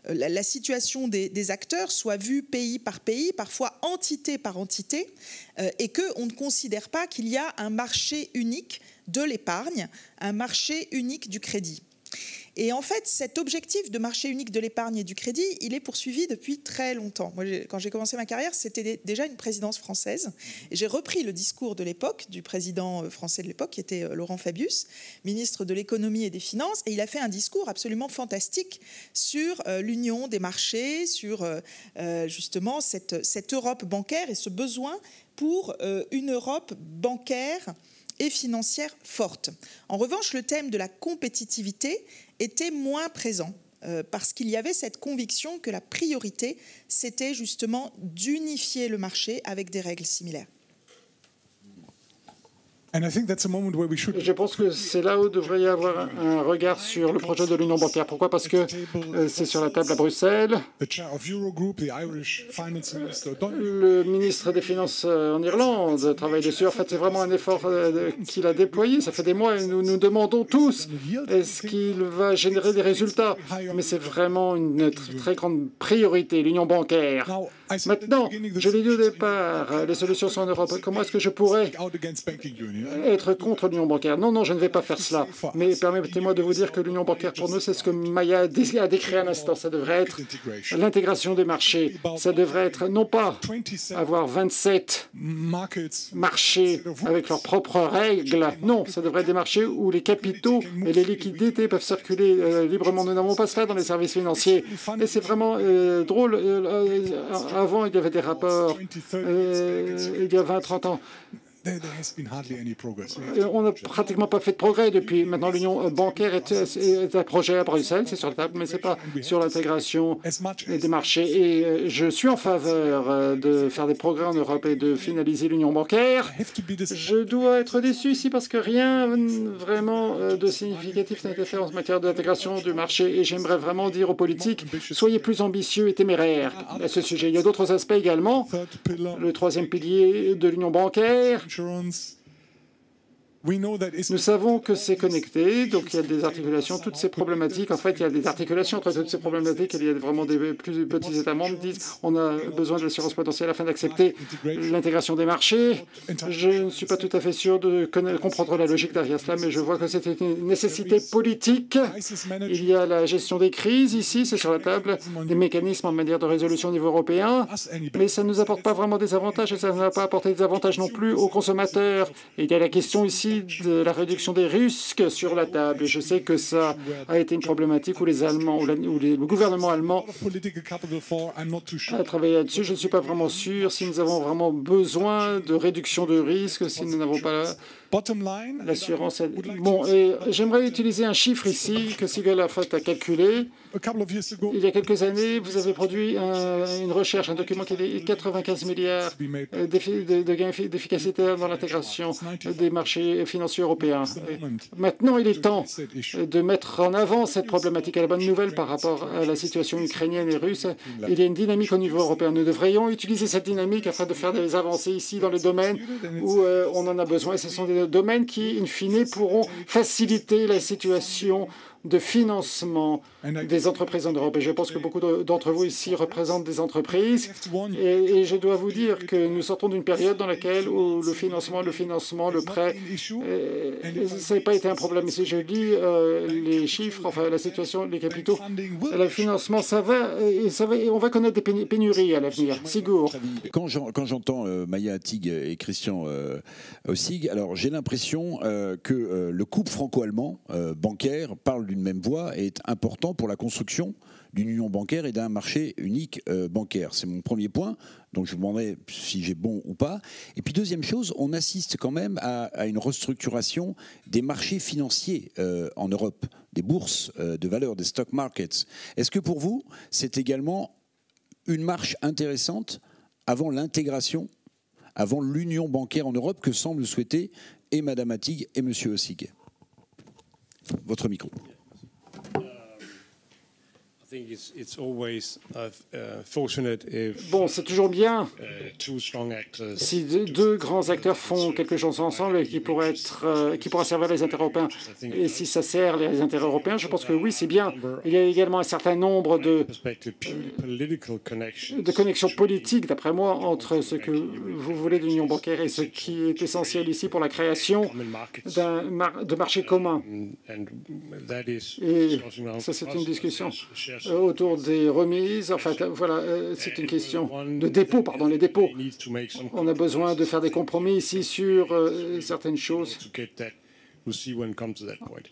la situation des acteurs soit vue pays par pays, parfois entité par entité, et qu'on ne considère pas qu'il y a un marché unique de l'épargne, un marché unique du crédit. Et en fait, cet objectif de marché unique de l'épargne et du crédit, il est poursuivi depuis très longtemps. Moi, quand j'ai commencé ma carrière, c'était déjà une présidence française. Et j'ai repris le discours de l'époque, du président français de l'époque, qui était Laurent Fabius, ministre de l'économie et des finances. Et il a fait un discours absolument fantastique sur l'union des marchés, sur justement cette Europe bancaire et ce besoin pour une Europe bancaire et financière forte. En revanche, le thème de la compétitivité était moins présent parce qu'il y avait cette conviction que la priorité, c'était justement d'unifier le marché avec des règles similaires.
Je pense que c'est là où devrait y avoir un regard sur le projet de l'Union bancaire. Pourquoi? Parce que c'est sur la table à Bruxelles. Le ministre des Finances en Irlande travaille dessus. En fait, c'est vraiment un effort qu'il a déployé. Ça fait des mois et nous nous demandons tous est-ce qu'il va générer des résultats. Mais c'est vraiment une très grande priorité, l'Union bancaire. Maintenant, je l'ai dit au départ, les solutions sont en Europe. Comment est-ce que je pourrais être contre l'union bancaire? Non, je ne vais pas faire cela. Mais permettez-moi de vous dire que l'union bancaire, pour nous, c'est ce que Maya a décrit à l'instant. Ça devrait être l'intégration des marchés. Ça devrait être, non pas avoir 27 marchés avec leurs propres règles. Non, ça devrait être des marchés où les capitaux et les liquidités peuvent circuler librement. Nous n'avons pas cela dans les services financiers. Et c'est vraiment drôle. Avant, il y avait des rapports, il y a 20-30 ans. On n'a pratiquement pas fait de progrès depuis. Maintenant, l'union bancaire est un projet à Bruxelles, c'est sur la table, mais ce n'est pas sur l'intégration des marchés. Et je suis en faveur de faire des progrès en Europe et de finaliser l'union bancaire. Je dois être déçu ici parce que rien vraiment de significatif n'a été fait en matière d'intégration du marché. Et j'aimerais vraiment dire aux politiques, soyez plus ambitieux et téméraires à ce sujet. Il y a d'autres aspects également. Le troisième pilier de l'union bancaire. Nous savons que c'est connecté, donc il y a des articulations, toutes ces problématiques. En fait, il y a des articulations entre toutes ces problématiques. Il y a vraiment des plus petits États membres qui disent on a besoin de l'assurance potentielle afin d'accepter l'intégration des marchés. Je ne suis pas tout à fait sûr de comprendre la logique derrière cela, mais je vois que c'est une nécessité politique. Il y a la gestion des crises ici, c'est sur la table, des mécanismes en matière de résolution au niveau européen, mais ça ne nous apporte pas vraiment des avantages et ça ne va pas apporter des avantages non plus aux consommateurs. Et il y a la question ici de la réduction des risques sur la table. Et je sais que ça a été une problématique où les Allemands, le gouvernement allemand a travaillé là-dessus. Je ne suis pas vraiment sûr si nous avons vraiment besoin de réduction de risques, si nous n'avons pas l'assurance. Bon, et j'aimerais utiliser un chiffre ici que Siegel Lafferty a calculé. Il y a quelques années, vous avez produit une recherche, un document qui dit 95 milliards de gains d'efficacité dans l'intégration des marchés financiers européens. Maintenant, il est temps de mettre en avant cette problématique. Et la bonne nouvelle par rapport à la situation ukrainienne et russe, il y a une dynamique au niveau européen. Nous devrions utiliser cette dynamique afin de faire des avancées ici dans les domaines où on en a besoin. Et ce sont des domaines qui, in fine, pourront faciliter la situation de financement des entreprises en Europe. Et je pense que beaucoup d'entre vous ici représentent des entreprises. Et je dois vous dire que nous sortons d'une période dans laquelle où le financement, le prêt, ça n'a pas été un problème. Et si je lis les chiffres, enfin la situation, les capitaux, le financement, ça va, et on va connaître des pénuries à l'avenir. Sigour.
Quand j'entends Maya Attig et Christian Ossig, alors j'ai l'impression que le couple franco-allemand bancaire parle d'une même voix et est important pour la construction d'une union bancaire et d'un marché unique bancaire. C'est mon premier point, donc je vous demanderai si j'ai bon ou pas. Et puis deuxième chose, on assiste quand même à une restructuration des marchés financiers en Europe, des bourses de valeur, des stock markets. Est-ce que pour vous, c'est également une marche intéressante avant l'intégration, avant l'union bancaire en Europe que semblent souhaiter et Mme Attig et M. Ossig? Votre micro.
Bon, c'est toujours bien si deux grands acteurs font quelque chose ensemble et qui pourra servir les intérêts européens. Et si ça sert les intérêts européens, je pense que oui, c'est bien. Il y a également un certain nombre de connexions politiques, d'après moi, entre ce que vous voulez de l'union bancaire et ce qui est essentiel ici pour la création de marchés communs. Et ça, c'est une discussion autour des remises. Enfin, voilà, c'est une question de dépôt, pardon, les dépôts. On a besoin de faire des compromis ici sur certaines choses.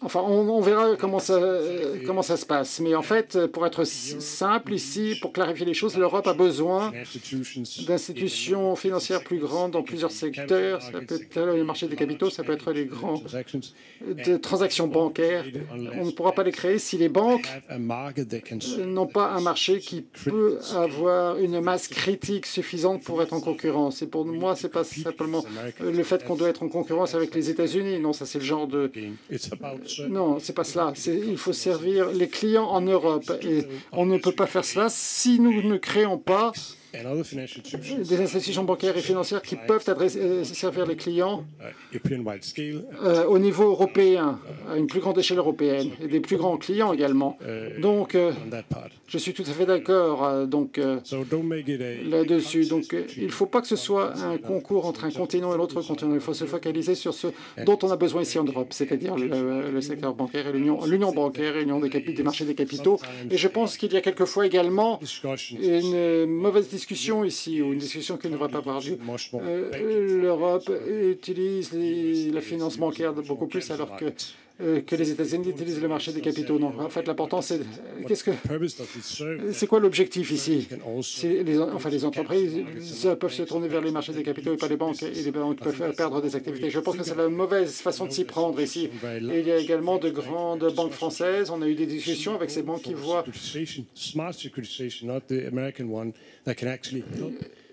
Enfin, on verra comment ça se passe. Mais en fait, pour être simple ici, pour clarifier les choses, l'Europe a besoin d'institutions financières plus grandes dans plusieurs secteurs. Ça peut être les marchés des capitaux, ça peut être les grandes transactions bancaires. On ne pourra pas les créer si les banques n'ont pas un marché qui peut avoir une masse critique suffisante pour être en concurrence. Et pour moi, c'est pas simplement le fait qu'on doit être en concurrence avec les États-Unis. Non, ça c'est le genre de... Non, c'est pas cela. Il faut servir les clients en Europe. Et on ne peut pas faire cela si nous ne créons pas des institutions bancaires et financières qui peuvent servir les clients au niveau européen, à une plus grande échelle européenne, et des plus grands clients également. Donc, je suis tout à fait d'accord là-dessus. Donc, il ne faut pas que ce soit un concours entre un continent et l'autre continent. Il faut se focaliser sur ce dont on a besoin ici en Europe, c'est-à-dire le secteur bancaire et l'union bancaire et l'union des marchés des capitaux. Et je pense qu'il y a quelquefois également une mauvaise discussion ici, ou une discussion qui ne va pas avoir lieu. L'Europe utilise la finance bancaire beaucoup plus alors que les États-Unis utilisent le marché des capitaux. Non, en fait, l'important, c'est quoi l'objectif ici? Les entreprises peuvent se tourner vers les marchés des capitaux et pas les banques, et les banques peuvent perdre des activités. Je pense que c'est la mauvaise façon de s'y prendre ici. Et il y a également de grandes banques françaises. On a eu des discussions avec ces banques qui voient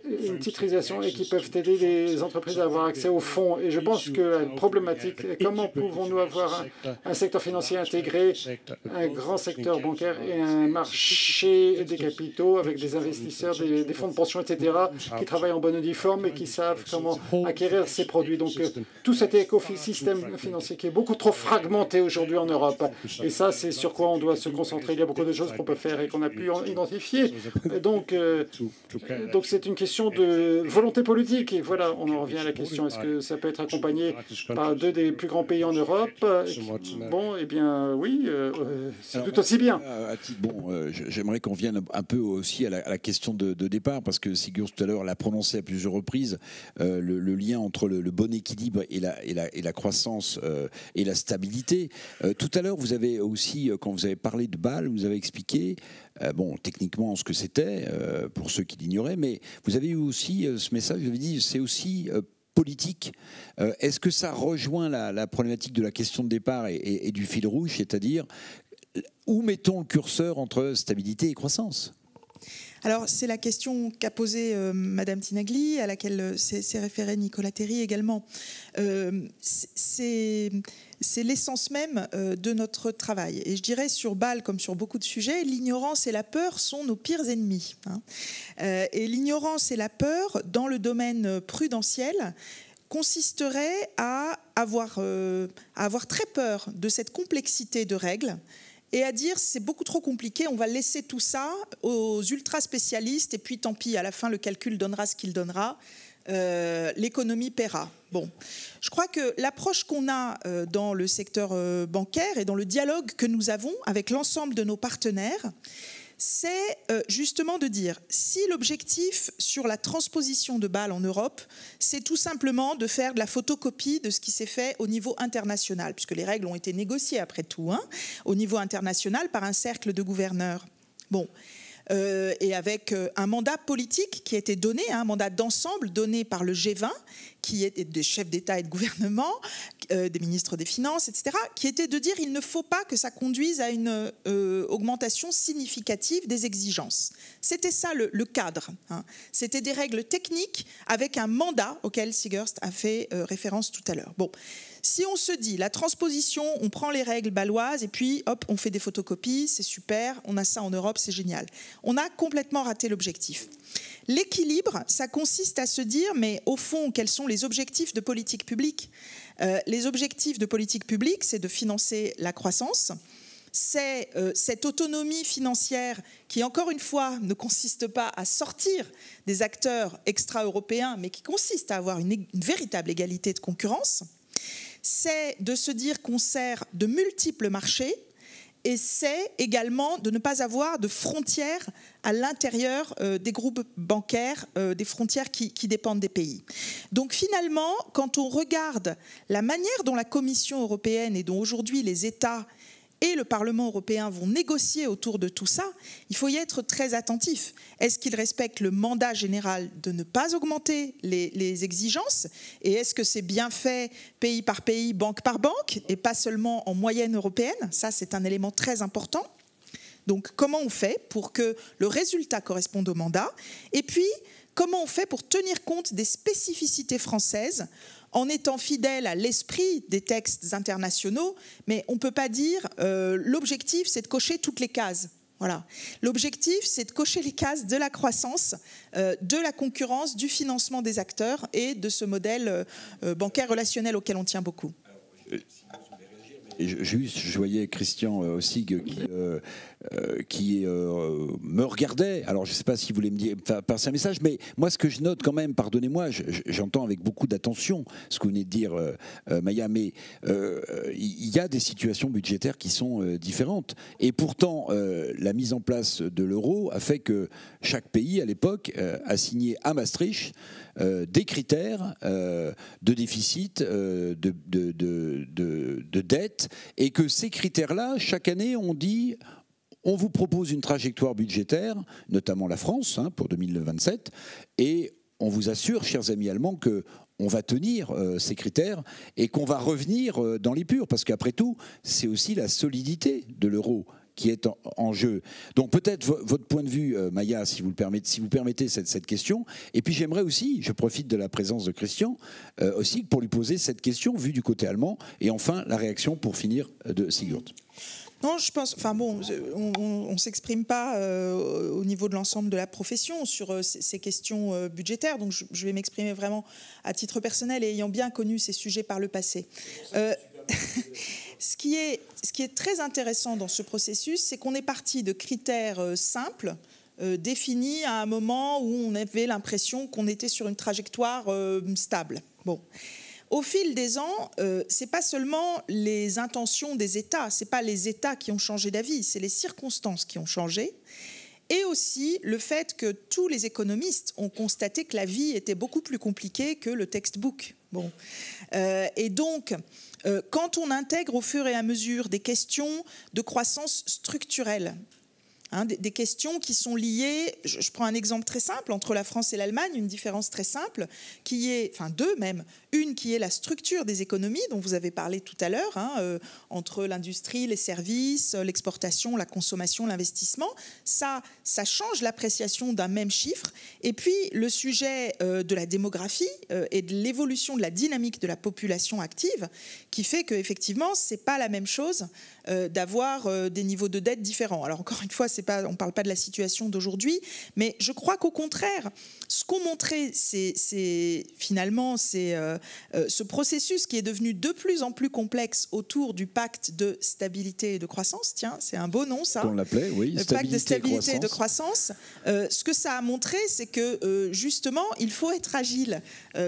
une titrisation et qui peuvent aider les entreprises à avoir accès aux fonds. Et je pense que la problématique est comment pouvons-nous avoir un secteur financier intégré, un grand secteur bancaire et un marché des capitaux avec des investisseurs, des fonds de pension, etc., qui travaillent en bonne uniforme et qui savent comment acquérir ces produits. Donc tout cet écosystème financier qui est beaucoup trop fragmenté aujourd'hui en Europe. Et ça, c'est sur quoi on doit se concentrer. Il y a beaucoup de choses qu'on peut faire et qu'on a pu identifier. Donc c'est une question de volonté politique. Et voilà, on en revient à la question, est-ce que ça peut être accompagné par deux des plus grands pays en Europe? Bon, eh bien, oui, c'est tout aussi bien.
J'aimerais qu'on vienne un peu aussi à la question de départ, parce que Sigurd tout à l'heure l'a prononcé à plusieurs reprises, le lien entre le bon équilibre et la croissance et la stabilité. Tout à l'heure, vous avez aussi, quand vous avez parlé de Bâle, vous avez expliqué techniquement ce que c'était, pour ceux qui l'ignoraient, mais vous avez eu aussi ce message, vous avez dit, c'est aussi politique. Est-ce que ça rejoint la problématique de la question de départ et du fil rouge, c'est-à-dire où mettons le curseur entre stabilité et croissance?
Alors, c'est la question qu'a posée Madame Tinagli, à laquelle s'est référé Nicolas Terry également. C'est l'essence même de notre travail. Et je dirais, sur Bâle, comme sur beaucoup de sujets, l'ignorance et la peur sont nos pires ennemis. Et l'ignorance et la peur, dans le domaine prudentiel, consisterait à avoir très peur de cette complexité de règles et à dire c'est beaucoup trop compliqué, on va laisser tout ça aux ultra spécialistes et puis tant pis, à la fin le calcul donnera ce qu'il donnera, l'économie paiera. Bon, je crois que l'approche qu'on a dans le secteur bancaire et dans le dialogue que nous avons avec l'ensemble de nos partenaires, c'est justement de dire, si l'objectif sur la transposition de Bâle en Europe, c'est tout simplement de faire de la photocopie de ce qui s'est fait au niveau international, puisque les règles ont été négociées après tout, au niveau international par un cercle de gouverneurs. Bon. Et avec un mandat politique qui a été donné, un mandat d'ensemble donné par le G20, qui est des chefs d'État et de gouvernement, des ministres des Finances, etc., qui était de dire qu'il ne faut pas que ça conduise à une augmentation significative des exigences. C'était ça le cadre. C'était des règles techniques avec un mandat auquel Sigurd a fait référence tout à l'heure. Bon. Si on se dit, la transposition, on prend les règles bâloises et puis, hop, on fait des photocopies, c'est super, on a ça en Europe, c'est génial. On a complètement raté l'objectif. L'équilibre, ça consiste à se dire, mais au fond, quels sont les objectifs de politique publique ? Les objectifs de politique publique, c'est de financer la croissance. C'est cette autonomie financière qui, encore une fois, ne consiste pas à sortir des acteurs extra-européens, mais qui consiste à avoir une véritable égalité de concurrence. C'est de se dire qu'on sert de multiples marchés et c'est également de ne pas avoir de frontières à l'intérieur des groupes bancaires, des frontières qui dépendent des pays. Donc finalement, quand on regarde la manière dont la Commission européenne et dont aujourd'hui les États et le Parlement européen vont négocier autour de tout ça, il faut y être très attentif. Est-ce qu'ils respectent le mandat général de ne pas augmenter les exigences? Et est-ce que c'est bien fait pays par pays, banque par banque, et pas seulement en moyenne européenne? Ça, c'est un élément très important. Donc, comment on fait pour que le résultat corresponde au mandat? Et puis, comment on fait pour tenir compte des spécificités françaises en étant fidèle à l'esprit des textes internationaux, mais on ne peut pas dire l'objectif, c'est de cocher toutes les cases. Voilà. L'objectif, c'est de cocher les cases de la croissance, de la concurrence, du financement des acteurs et de ce modèle bancaire relationnel auquel on tient beaucoup.
Et je voyais Christian aussi qui me regardait. Alors, je ne sais pas si vous voulez me dire, passer un message, mais moi, ce que je note quand même, pardonnez-moi, j'entends avec beaucoup d'attention ce que vous venez de dire, Maya, mais il y a des situations budgétaires qui sont différentes. Et pourtant, la mise en place de l'euro a fait que chaque pays, à l'époque, a signé à Maastricht des critères de déficit, de dette, et que ces critères-là, chaque année, on dit... On vous propose une trajectoire budgétaire, notamment la France, pour 2027, et on vous assure, chers amis allemands, qu'on va tenir ces critères et qu'on va revenir dans l'épure, parce qu'après tout, c'est aussi la solidité de l'euro qui est en jeu. Donc peut-être votre point de vue, Maya, si vous permettez cette question. Et puis j'aimerais aussi, je profite de la présence de Christian, aussi pour lui poser cette question vue du côté allemand. Et enfin, la réaction pour finir de Sigurd.
Non, je pense. Enfin bon, on s'exprime pas au niveau de l'ensemble de la profession sur ces questions budgétaires. Donc, je vais m'exprimer vraiment à titre personnel et ayant bien connu ces sujets par le passé. Ce qui est très intéressant dans ce processus, c'est qu'on est parti de critères simples, définis à un moment où on avait l'impression qu'on était sur une trajectoire stable. Bon. Au fil des ans, c'est pas seulement les intentions des États, c'est pas les États qui ont changé d'avis, c'est les circonstances qui ont changé, et aussi le fait que tous les économistes ont constaté que la vie était beaucoup plus compliquée que le textbook. Bon, et donc, quand on intègre au fur et à mesure des questions de croissance structurelle, des questions qui sont liées, je prends un exemple très simple, entre la France et l'Allemagne, une différence très simple, qui est, enfin deux même, une qui est la structure des économies, dont vous avez parlé tout à l'heure, entre l'industrie, les services, l'exportation, la consommation, l'investissement. Ça change l'appréciation d'un même chiffre. Et puis, le sujet de la démographie et de l'évolution de la dynamique de la population active, qui fait qu'effectivement, ce n'est pas la même chose d'avoir des niveaux de dette différents. Alors, encore une fois, on ne parle pas de la situation d'aujourd'hui, mais je crois qu'au contraire, ce qu'ont montré finalement ce processus qui est devenu de plus en plus complexe autour du pacte de stabilité et de croissance. Tiens, c'est un beau nom, ça.
On l'appelait, oui.
Le pacte de stabilité et de croissance. Ce que ça a montré, c'est que justement, il faut être agile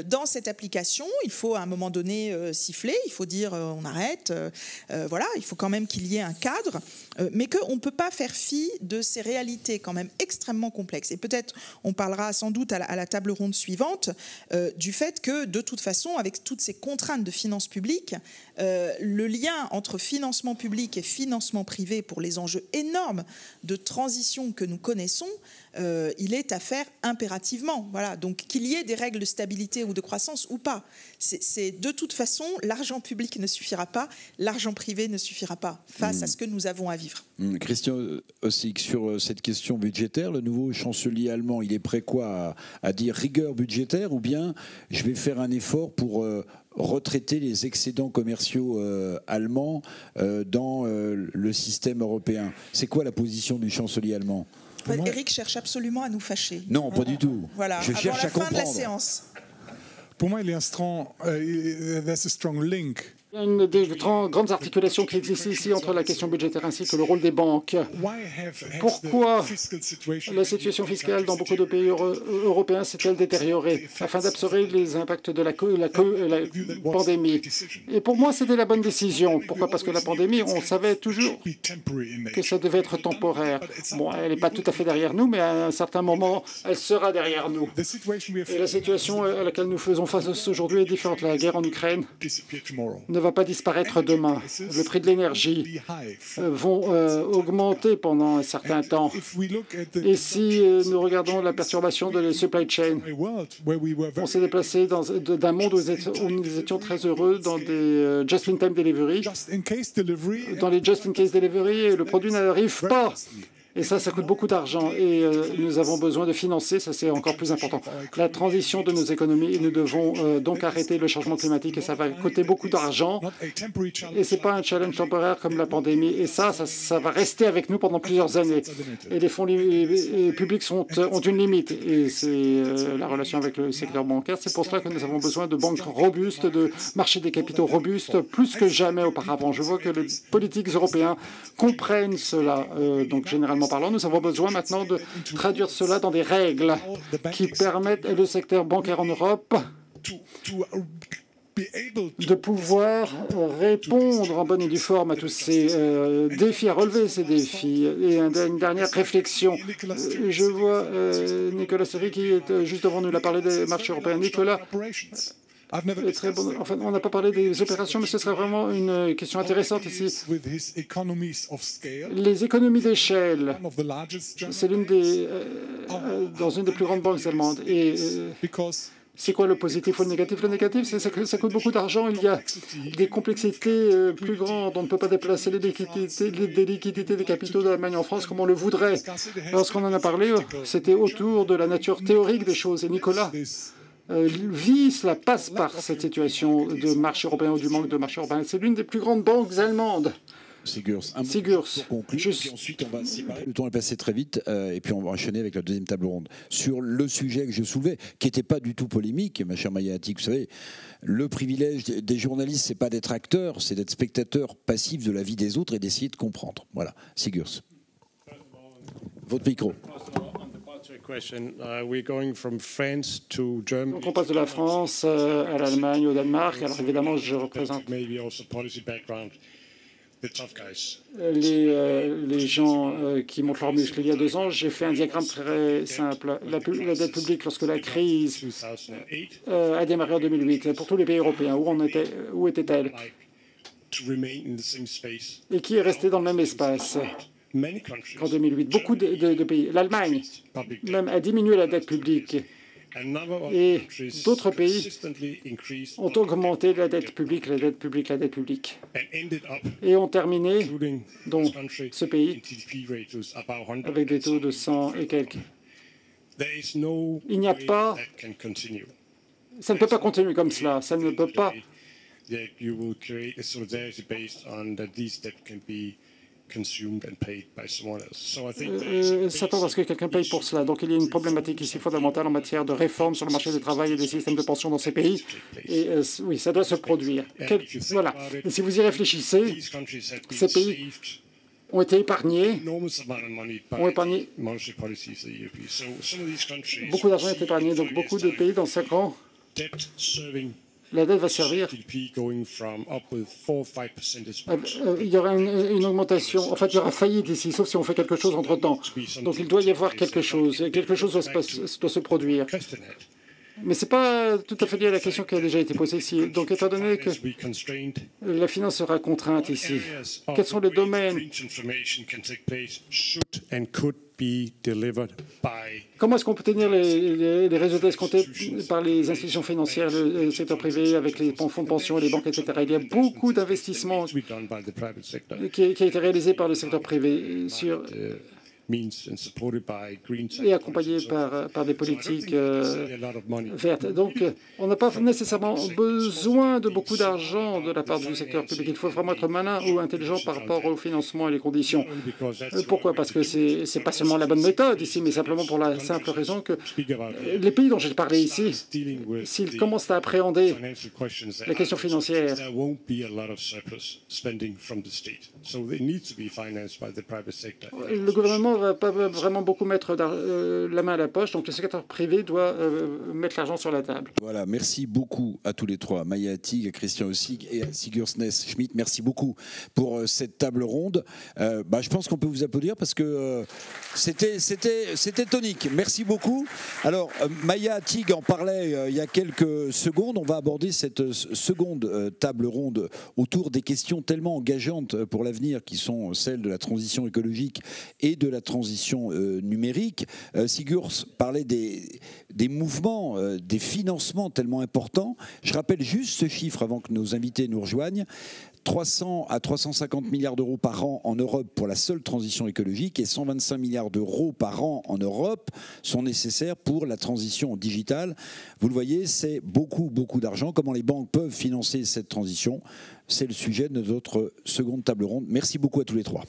dans cette application. Il faut à un moment donné siffler. Il faut dire on arrête. Voilà, il faut quand même qu'il y ait un cadre, mais qu'on ne peut pas faire fi de ces réalités quand même extrêmement complexes. Et peut-être on parlera sans doute à la table ronde suivante du fait que de toute façon, avec toutes ces contraintes de finances publiques, le lien entre financement public et financement privé pour les enjeux énormes de transition que nous connaissons, il est à faire impérativement. Voilà. Donc qu'il y ait des règles de stabilité ou de croissance ou pas, c'est de toute façon, l'argent public ne suffira pas, l'argent privé ne suffira pas face à ce que nous avons à vivre.
Christian Ossig, sur cette question budgétaire, le nouveau chancelier allemand, il est prêt quoi à dire rigueur budgétaire ou bien je vais faire un effort pour retraiter les excédents commerciaux allemands dans le système européen? C'est quoi la position du chancelier allemand?
Eric cherche absolument à nous fâcher.
Non, pas du tout.
Voilà,
je cherche à comprendre.
Avant la fin de la séance.
Pour moi, il y a there's a strong link.
Il y a une des grandes articulations qui existent ici entre la question budgétaire ainsi que le rôle des banques. Pourquoi la situation fiscale dans beaucoup de pays européens s'est-elle détériorée afin d'absorber les impacts de la pandémie? Et pour moi, c'était la bonne décision. Pourquoi? Parce que la pandémie, on savait toujours que ça devait être temporaire. Bon, elle n'est pas tout à fait derrière nous, mais à un certain moment, elle sera derrière nous. Et la situation à laquelle nous faisons face aujourd'hui est différente. La guerre en Ukraine ne va pas disparaître demain. Le prix de l'énergie vont augmenter pendant un certain temps. Et si nous regardons la perturbation de la supply chain, on s'est déplacé d'un monde où nous étions très heureux dans des just-in-time delivery, dans les just-in-case delivery, et le produit n'arrive pas. Et ça coûte beaucoup d'argent et nous avons besoin de financer, ça c'est encore plus important, la transition de nos économies. Et nous devons donc arrêter le changement climatique et ça va coûter beaucoup d'argent. Et ce n'est pas un challenge temporaire comme la pandémie. Et ça va rester avec nous pendant plusieurs années. Et les fonds publics ont une limite. Et c'est la relation avec le secteur bancaire. C'est pour cela que nous avons besoin de banques robustes, de marchés des capitaux robustes, plus que jamais auparavant. Je vois que les politiques européens comprennent cela. Donc généralement parlant, nous avons besoin maintenant de traduire cela dans des règles qui permettent au secteur bancaire en Europe de pouvoir répondre en bonne et due forme à tous ces défis, à relever ces défis. Et une dernière réflexion. Je vois Nicolas Serry qui est juste devant nous. Il a parlé des marchés européens. Nicolas, très bon. Enfin, on n'a pas parlé des opérations, mais ce serait vraiment une question intéressante ici. Les économies d'échelle, c'est l'une des dans une des plus grandes banques allemandes. Et C'est quoi le positif ou le négatif? Le négatif, c'est que ça coûte beaucoup d'argent. Il y a des complexités plus grandes. On ne peut pas déplacer les liquidités des capitaux d'Allemagne en France comme on le voudrait. Lorsqu'on en a parlé, c'était autour de la nature théorique des choses. Et Nicolas vit, cela passe par cette situation de marché européen ou du manque de marché européen. C'est l'une des plus grandes banques allemandes.
Sigurs, pour conclure, puis ensuite on va séparer. Le temps est passé très vite et puis on va enchaîner avec la deuxième table ronde. Sur le sujet que je soulevais, qui n'était pas du tout polémique, ma chère Maya Attic, vous savez, le privilège des journalistes, c'est pas d'être acteur, c'est d'être spectateur passif de la vie des autres et d'essayer de comprendre. Voilà, Sigurs. Votre micro.
Donc on passe de la France à l'Allemagne, au Danemark. Alors évidemment, je représente les gens qui montent leurs muscles. Il y a 2 ans, j'ai fait un diagramme très simple. La dette publique, lorsque la crise a démarré en 2008, pour tous les pays européens, où était-elle? Et qui est resté dans le même espace qu'en 2008? Beaucoup de pays. L'Allemagne, même, a diminué la dette publique. Et d'autres pays ont augmenté la dette publique, la dette publique, la dette publique. Et ont terminé, dont ce pays, avec des taux de 100 et quelques. Il n'y a pas... Ça ne peut pas continuer comme cela. Ça ne peut pas... s'attendre à ce que quelqu'un paye pour cela. Donc il y a une problématique ici fondamentale en matière de réforme sur le marché du travail et des systèmes de pension dans ces pays. Et oui, ça doit se produire. Voilà. Et si vous y réfléchissez, ces pays ont été épargnés, beaucoup d'argent est épargné. Donc beaucoup de pays dans 5 ans, la dette va servir. Il y aura une augmentation. En fait, il y aura faillite ici, sauf si on fait quelque chose entre-temps. Donc il doit y avoir quelque chose. Quelque chose doit se produire. Mais ce n'est pas tout à fait lié à la question qui a déjà été posée ici. Donc, étant donné que la finance sera contrainte ici, quels sont les domaines? Comment est-ce qu'on peut tenir les résultats escomptés par les institutions financières, le secteur privé, avec les fonds de pension, les banques, etc. Il y a beaucoup d'investissements qui a été réalisé par le secteur privé sur... et accompagné par des politiques vertes. Donc, on n'a pas nécessairement besoin de beaucoup d'argent de la part du secteur public. Il faut vraiment être malin ou intelligent par rapport au financement et les conditions. Pourquoi? Parce que ce n'est pas seulement la bonne méthode ici, mais simplement pour la simple raison que les pays dont j'ai parlé ici, s'ils commencent à appréhender la question financière, le gouvernement ne va pas vraiment beaucoup mettre la main à la poche, donc le secteur privé doit mettre l'argent sur la table.
Voilà, merci beaucoup à tous les trois, Maya Attig, Christian Ossig et Sigurs Ness-Schmidt. Merci beaucoup pour cette table ronde. Je pense qu'on peut vous applaudir parce que c'était tonique. Merci beaucoup. Alors, Maya Attig en parlait il y a quelques secondes. On va aborder cette seconde table ronde autour des questions tellement engageantes pour l'avenir qui sont celles de la transition écologique et de la transition numérique. Sigurs parlait des mouvements, des financements tellement importants. Je rappelle juste ce chiffre avant que nos invités nous rejoignent. 300 à 350 milliards d'euros par an en Europe pour la seule transition écologique et 125 milliards d'euros par an en Europe sont nécessaires pour la transition digitale. Vous le voyez, c'est beaucoup, beaucoup d'argent. Comment les banques peuvent financer cette transition? C'est le sujet de notre seconde table ronde. Merci beaucoup à tous les trois.